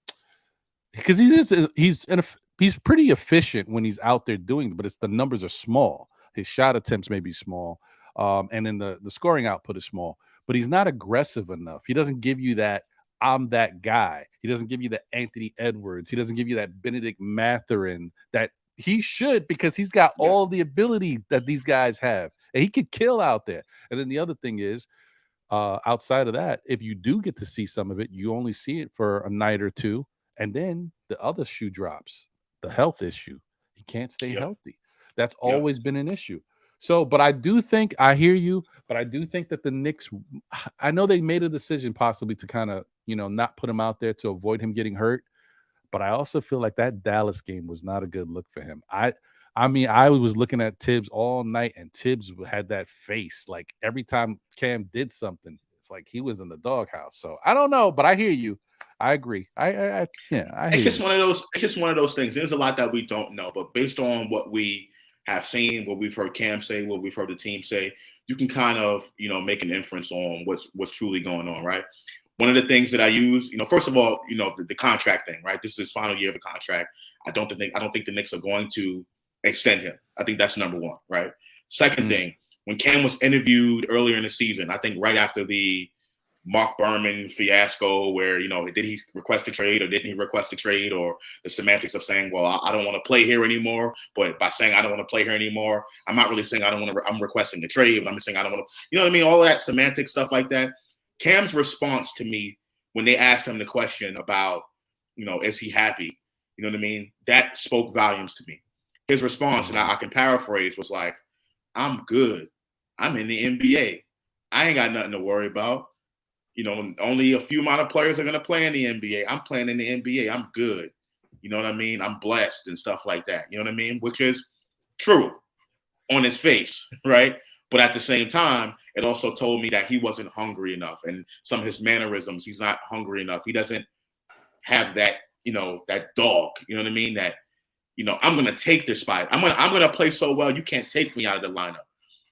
because he's pretty efficient when he's out there doing, but it's the numbers are small. His shot attempts may be small, and then the scoring output is small. But he's not aggressive enough. He doesn't give you that. I'm that guy. He doesn't give you the Anthony Edwards. He doesn't give you that Benedict Mathurin that he should because he's got Yeah. all the ability that these guys have, and he could kill out there. And then the other thing is, outside of that, if you do get to see some of it, you only see it for a night or two, and then the other shoe drops, the health issue. He can't stay Yep. healthy. That's Yep. always been an issue. So, but I do think I hear you, but I do think that the Knicks, I know they made a decision possibly to kind of, not put him out there to avoid him getting hurt. But I also feel like that Dallas game was not a good look for him. I mean, I was looking at Tibbs all night, and Tibbs had that face. Like every time Cam did something, it's like he was in the doghouse. So I don't know, but I hear you. I agree. Yeah, I It's hear just you. one of those. It's just one of those things. There's a lot that we don't know, but based on what we have seen, what we've heard Cam say, what we've heard the team say, you can kind of make an inference on what's truly going on, right? One of the things that I use, first of all, the contract thing, right? This is his final year of a contract. I don't think the Knicks are going to extend him. I think that's number one, right? Second Mm. thing, when Cam was interviewed earlier in the season, I think right after the Mark Berman fiasco, where did he request a trade or didn't he request a trade, or the semantics of saying, well, I don't want to play here anymore, but by saying I don't want to play here anymore, I'm not really saying I don't want to. I'm requesting a trade, but I'm just saying I don't want to. You know what I mean? All of that semantic stuff like that. Cam's response to me when they asked him the question about, is he happy? You know what I mean? That spoke volumes to me. His response, and I can paraphrase, was like, I'm good. I'm in the NBA. I ain't got nothing to worry about. Only a few amount of players are going to play in the NBA. I'm playing in the NBA. I'm good. You know what I mean? I'm blessed and stuff like that. You know what I mean? Which is true on his face, right? But at the same time, it also told me that he wasn't hungry enough. And some of his mannerisms, he's not hungry enough. He doesn't have that, that dog. You know what I mean? That, I'm going to take this fight. I'm going to play so well, you can't take me out of the lineup.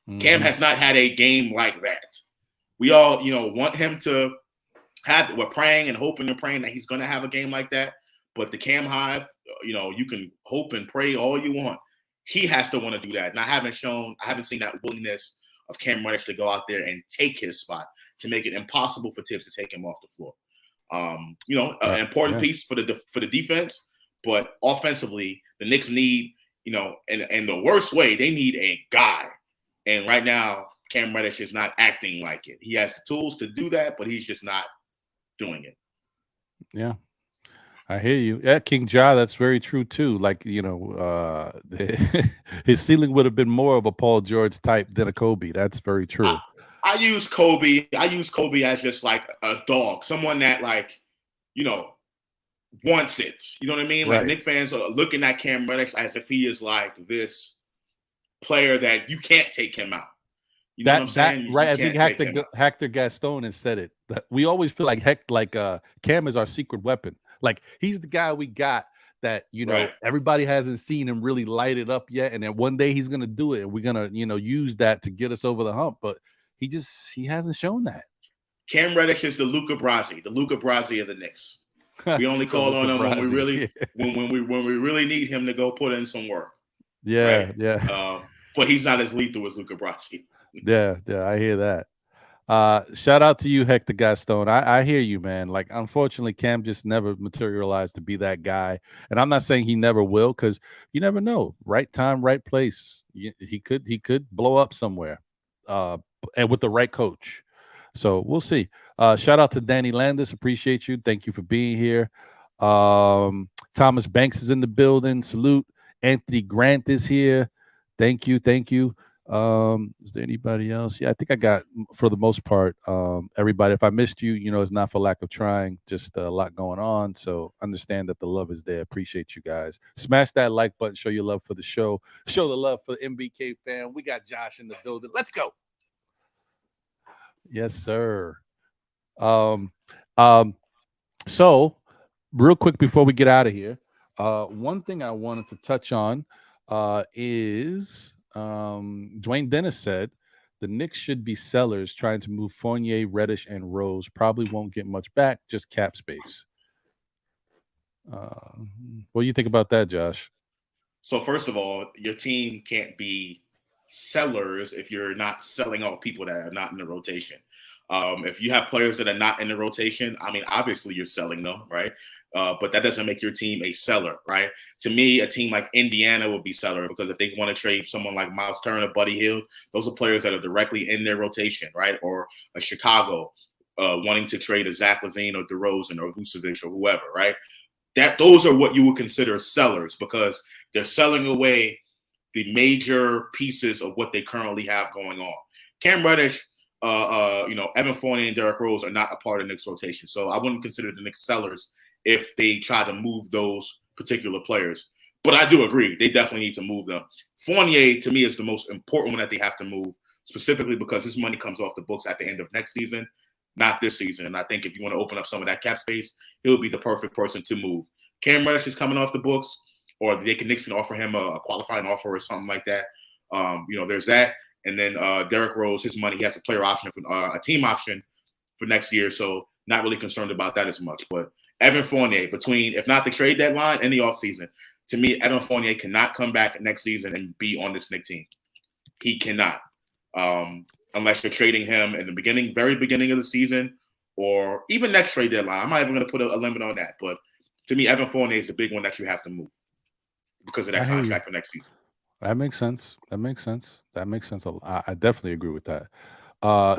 Cam Mm-hmm. has not had a game like that. We all, want him to have. We're praying and hoping and praying that he's going to have a game like that. But the Cam Hive, you can hope and pray all you want. He has to want to do that. And I haven't seen that willingness of Cam Reddish to go out there and take his spot, to make it impossible for Tibbs to take him off the floor. An important piece for the defense, but offensively, the Knicks need, in the worst way, they need a guy. And right now, Cam Reddish is not acting like it. He has the tools to do that, but he's just not doing it. Yeah. I hear you. Yeah, King Ja, that's very true too. Like, his ceiling would have been more of a Paul George type than a Kobe. That's very true. I use Kobe as just like a dog, someone that wants it. You know what I mean? Like, Right. Knicks fans are looking at Cam Reddish as if he is like this player that you can't take him out. You know what I'm saying? Right. You I think can't take him out. Hector Gaston has said it. We always feel like Cam is our secret weapon. Like, he's the guy we got that, Right. everybody hasn't seen him really light it up yet. And then one day he's gonna do it, and we're gonna, use that to get us over the hump. But he hasn't shown that. Cam Reddish is the Luca Brasi of the Knicks. We only call on him when we really when we really need him to go put in some work. Yeah, right? yeah. But he's not as lethal as Luca Brasi. Yeah, I hear that. Shout out to you, Hector Gaston. I hear you, man. Like, unfortunately, Cam just never materialized to be that guy. And I'm not saying he never will, because you never know. Right time, right place. He could blow up somewhere, and with the right coach. So we'll see. Shout out to Danny Landis. Appreciate you. Thank you for being here. Thomas Banks is in the building. Salute. Anthony Grant is here. Thank you. Is there anybody else? Yeah, I think I got, for the most part, everybody. If I missed you, it's not for lack of trying, just a lot going on. So understand that the love is there. Appreciate you guys. Smash that like button. Show your love for the show. Show the love for the MBK fan. We got Josh in the building. Let's go. Yes, sir. Um, um, so real quick before we get out of here, one thing I wanted to touch on is Dwayne Dennis said the Knicks should be sellers trying to move Fournier, Reddish, and Rose. Probably won't get much back, just cap space. What do you think about that, Josh? So first of all, your team can't be sellers if you're not selling off people that are not in the rotation. If you have players that are not in the rotation, I mean, obviously you're selling them, right? But that doesn't make your team a seller, right? To me, a team like Indiana would be seller, because if they want to trade someone like Miles Turner, Buddy Hield, those are players that are directly in their rotation, right? Or a Chicago wanting to trade a Zach LaVine or DeRozan or Vucevic or whoever, right? Those are what you would consider sellers, because they're selling away the major pieces of what they currently have going on. Cam Reddish, Evan Fournier and Derrick Rose are not a part of the Knicks rotation. So I wouldn't consider the Knicks sellers if they try to move those particular players. But I do agree, they definitely need to move them. Fournier, to me, is the most important one that they have to move, specifically because his money comes off the books at the end of next season, not this season. And I think if you want to open up some of that cap space, he'll be the perfect person to move. Cam Reddish is coming off the books, or Knicks can offer him a qualifying offer or something like that. There's that. And then Derrick Rose, his money, he has a player option, a team option for next year. So not really concerned about that as much. But Evan Fournier, if not the trade deadline and the offseason, to me, Evan Fournier cannot come back next season and be on this Knicks team. He cannot. Unless you're trading him in the very beginning of the season, or even next trade deadline. I'm not even going to put a limit on that. But to me, Evan Fournier is the big one that you have to move because of that contract for next season. That makes sense. I definitely agree with that.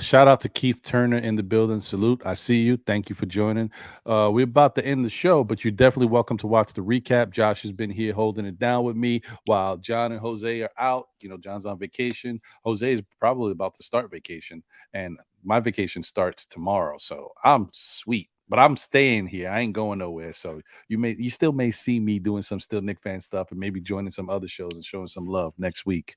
Shout out to Keith Turner in the building. Salute. I see you. Thank you for joining. We're about to end the show, but you're definitely welcome to watch the recap. Josh has been here holding it down with me while John and Jose are out. John's on vacation. Jose is probably about to start vacation, and my vacation starts tomorrow. So I'm sweet, but I'm staying here. I ain't going nowhere. So you still may see me doing some still Knick fan stuff, and maybe joining some other shows and showing some love next week.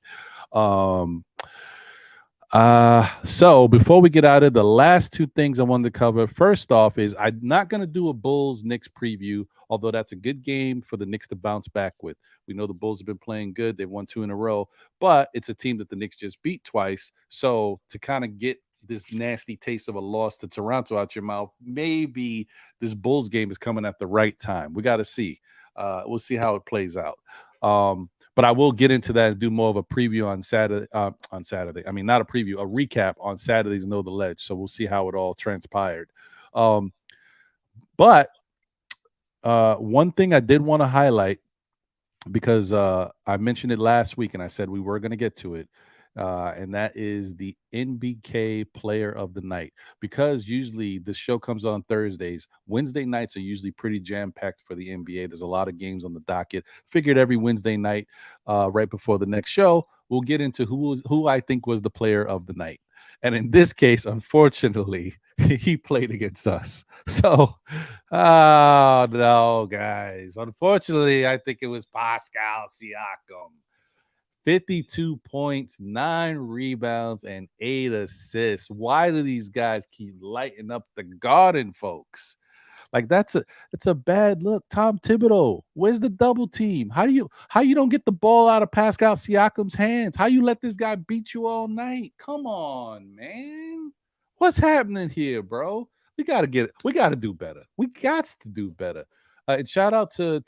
So before we get out of the last two things I wanted to cover, first off is I'm not going to do a Bulls Knicks preview, although that's a good game for the Knicks to bounce back with. We know the Bulls have been playing good. They've won 2 in a row, but it's a team that the Knicks just beat twice. So to kind of get this nasty taste of a loss to Toronto out your mouth, maybe this Bulls game is coming at the right time. We got to see. We'll see how it plays out. But I will get into that and do more of a preview on Saturday. On Saturday, I mean, not a preview, a recap on Saturday's Know the Ledge. So we'll see how it all transpired. But one thing I did want to highlight, because I mentioned it last week and I said we were going to get to it, and that is the NBK Player of the Night. Because usually the show comes on Thursdays, Wednesday nights are usually pretty jam packed for the NBA. There's a lot of games on the docket. Figured every Wednesday night, right before the next show, we'll get into who I think was the Player of the Night. And in this case, unfortunately, he played against us. So, oh no, guys. Unfortunately, I think it was Pascal Siakam. 52 points, 9 rebounds, and 8 assists. Why do these guys keep lighting up the garden, folks? Like it's a bad look. Tom Thibodeau, where's the double team? How you don't get the ball out of Pascal Siakam's hands? How you let this guy beat you all night? Come on, man. What's happening here, bro? We gotta get it. We gotta do better. We got to do better. And shout out to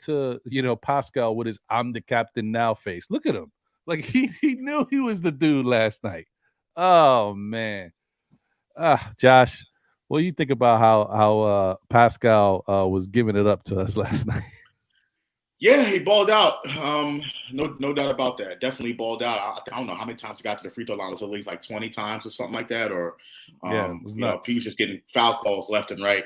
Pascal with his "I'm the captain now" face. Look at him. Like he knew he was the dude last night. Oh man. Josh, what do you think about how Pascal was giving it up to us last night? Yeah, he balled out. No doubt about that. Definitely balled out. I don't know how many times he got to the free throw line. It was at least like 20 times or something like that. Or, Yeah, it was nuts. he was just getting foul calls left and right.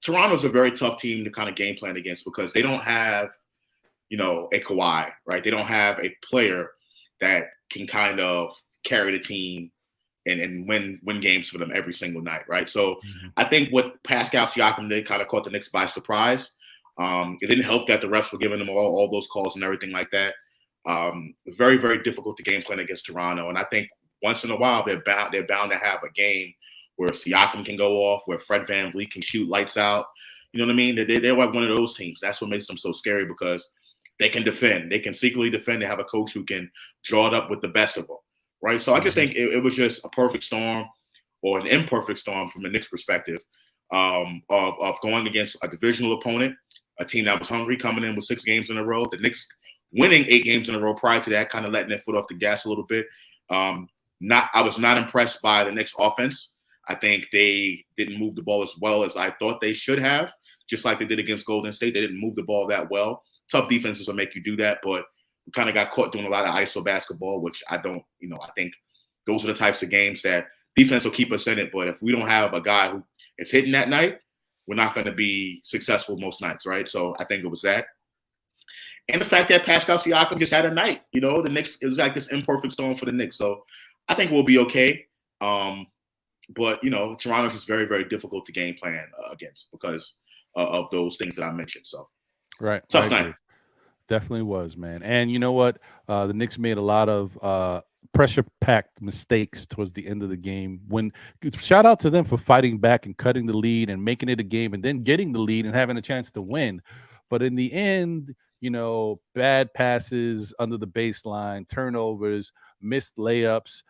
Toronto's a very tough team to kind of game plan against because they don't have, a Kawhi, right? They don't have a player that can kind of carry the team and win games for them every single night, right? So I think what Pascal Siakam did kind of caught the Knicks by surprise. It didn't help that the refs were giving them all those calls and everything like that. Very, very difficult to game plan against Toronto. And I think once in a while they're bound to have a game where Siakam can go off, where Fred VanVleet can shoot lights out. You know what I mean? They're like one of those teams. That's what makes them so scary because they can defend. They can secretly defend. They have a coach who can draw it up with the best of them, right? So I just think it was just a perfect storm or an imperfect storm from the Knicks' perspective of going against a divisional opponent, a team that was hungry coming in with 6 games in a row. The Knicks winning 8 games in a row prior to that, kind of letting their foot off the gas a little bit. I was not impressed by the Knicks offense. I think they didn't move the ball as well as I thought they should have, just like they did against Golden State. They didn't move the ball that well. Tough defenses will make you do that, but we kind of got caught doing a lot of ISO basketball, which I don't, I think those are the types of games that defense will keep us in it. But if we don't have a guy who is hitting that night, we're not going to be successful most nights, right? So I think it was that. And the fact that Pascal Siakam just had a night, the Knicks, it was like this imperfect storm for the Knicks. So I think we'll be okay. But, Toronto's just very, very difficult to game plan against because of those things that I mentioned. So right. Tough night. Definitely was, man. And you know what? The Knicks made a lot of pressure-packed mistakes towards the end of the game. Shout out to them for fighting back and cutting the lead and making it a game and then getting the lead and having a chance to win. But in the end, bad passes under the baseline, turnovers, missed layups,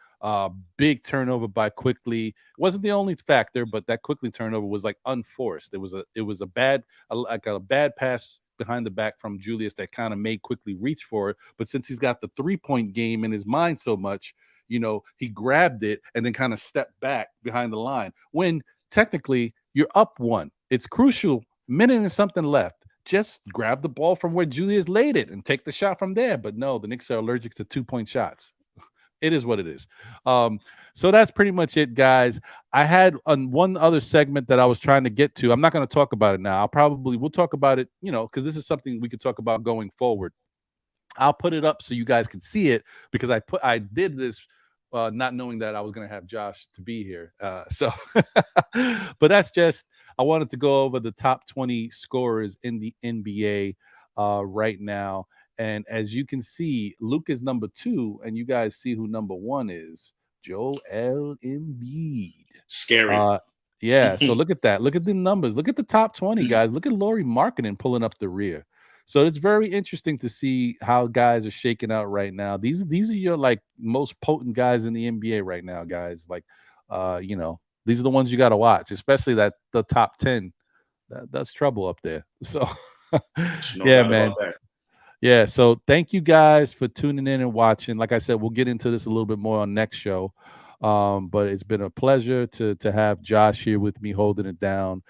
big turnover by Quickly. Wasn't the only factor, but that Quickly turnover was like unforced. It was a bad pass behind the back from Julius that kind of made Quickly reach for it. But since he's got the 3-point game in his mind so much, he grabbed it and then kind of stepped back behind the line. When technically you're up 1. It's crucial. Minute and something left. Just grab the ball from where Julius laid it and take the shot from there. But no, the Knicks are allergic to 2-point shots. It is what it is. So that's pretty much it, guys. I had one other segment that I was trying to get to. I'm not going to talk about it now. We'll talk about it, because this is something we could talk about going forward. I'll put it up so you guys can see it because I did this not knowing that I was going to have Josh to be here. But that's just, I wanted to go over the top 20 scorers in the NBA right now. And as you can see, Luke is number 2, and you guys see who number 1 is. Joel Embiid. Scary. Yeah, so look at that. Look at the numbers. Look at the top 20 guys. Look at Lauri Markkanen pulling up the rear. So it's very interesting to see how guys are shaking out right now. These are your like most potent guys in the NBA right now, guys. Like, these are the ones you got to watch, especially the top 10. That's trouble up there. So, yeah, man. Yeah. So thank you guys for tuning in and watching. Like I said, we'll get into this a little bit more on next show. But it's been a pleasure to have Josh here with me holding it down.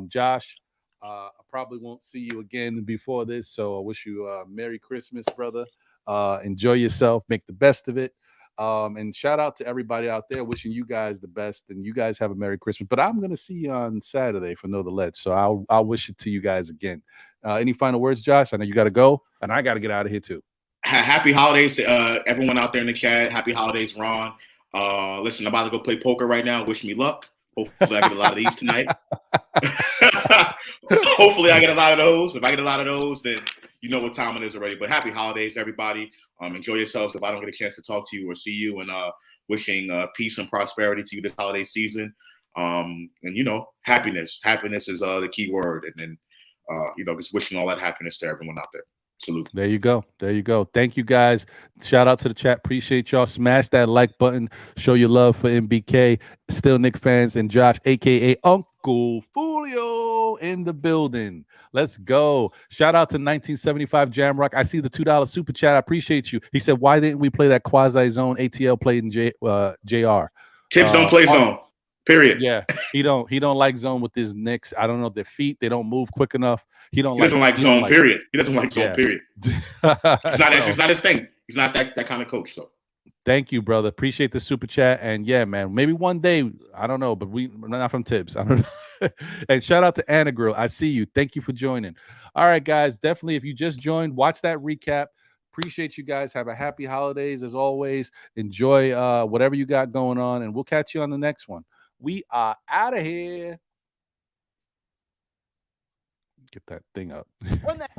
Josh, I probably won't see you again before this, so I wish you a Merry Christmas, brother. Enjoy yourself, make the best of it. And shout out to everybody out there, wishing you guys the best, and you guys have a Merry Christmas. But I'm gonna see you on Saturday for Know the Ledge, so I'll wish it to you guys again. Any final words, Josh? I know you got to go, and I got to get out of here too. Happy holidays to everyone out there in the chat. Happy holidays, Ron. Listen, I'm about to go play poker right now. Wish me luck. Hopefully I get a lot of these tonight. Hopefully I get a lot of those. If I get a lot of those, then you know what time it is already. But happy holidays, everybody. Enjoy yourselves if I don't get a chance to talk to you or see you. And wishing peace and prosperity to you this holiday season. And, happiness. Happiness is the key word. And then, just wishing all that happiness to everyone out there. Salute. There you go. Thank you, guys. Shout out to the chat. Appreciate y'all. Smash that like button. Show your love for MBK. Still Knicks fans and Josh, a.k.a. Uncle Fulio in the building. Let's go. Shout out to 1975 Jamrock. I see the $2 super chat. I appreciate you. He said, why didn't we play that quasi-zone ATL played in JR? Tips don't play zone. Period. Yeah, he don't like zone with his Knicks. I don't know, their feet, they don't move quick enough. He doesn't like zone, period. He doesn't like zone, period. It's not his thing. He's not that kind of coach. So thank you, brother. Appreciate the super chat. And yeah, man, maybe one day, I don't know, but we're not from Tips. I don't know. And shout out to Anna Grill. I see you. Thank you for joining. All right, guys. Definitely, if you just joined, watch that recap. Appreciate you guys. Have a happy holidays as always. Enjoy whatever you got going on, and we'll catch you on the next one. We are out of here. Get that thing up. Run that.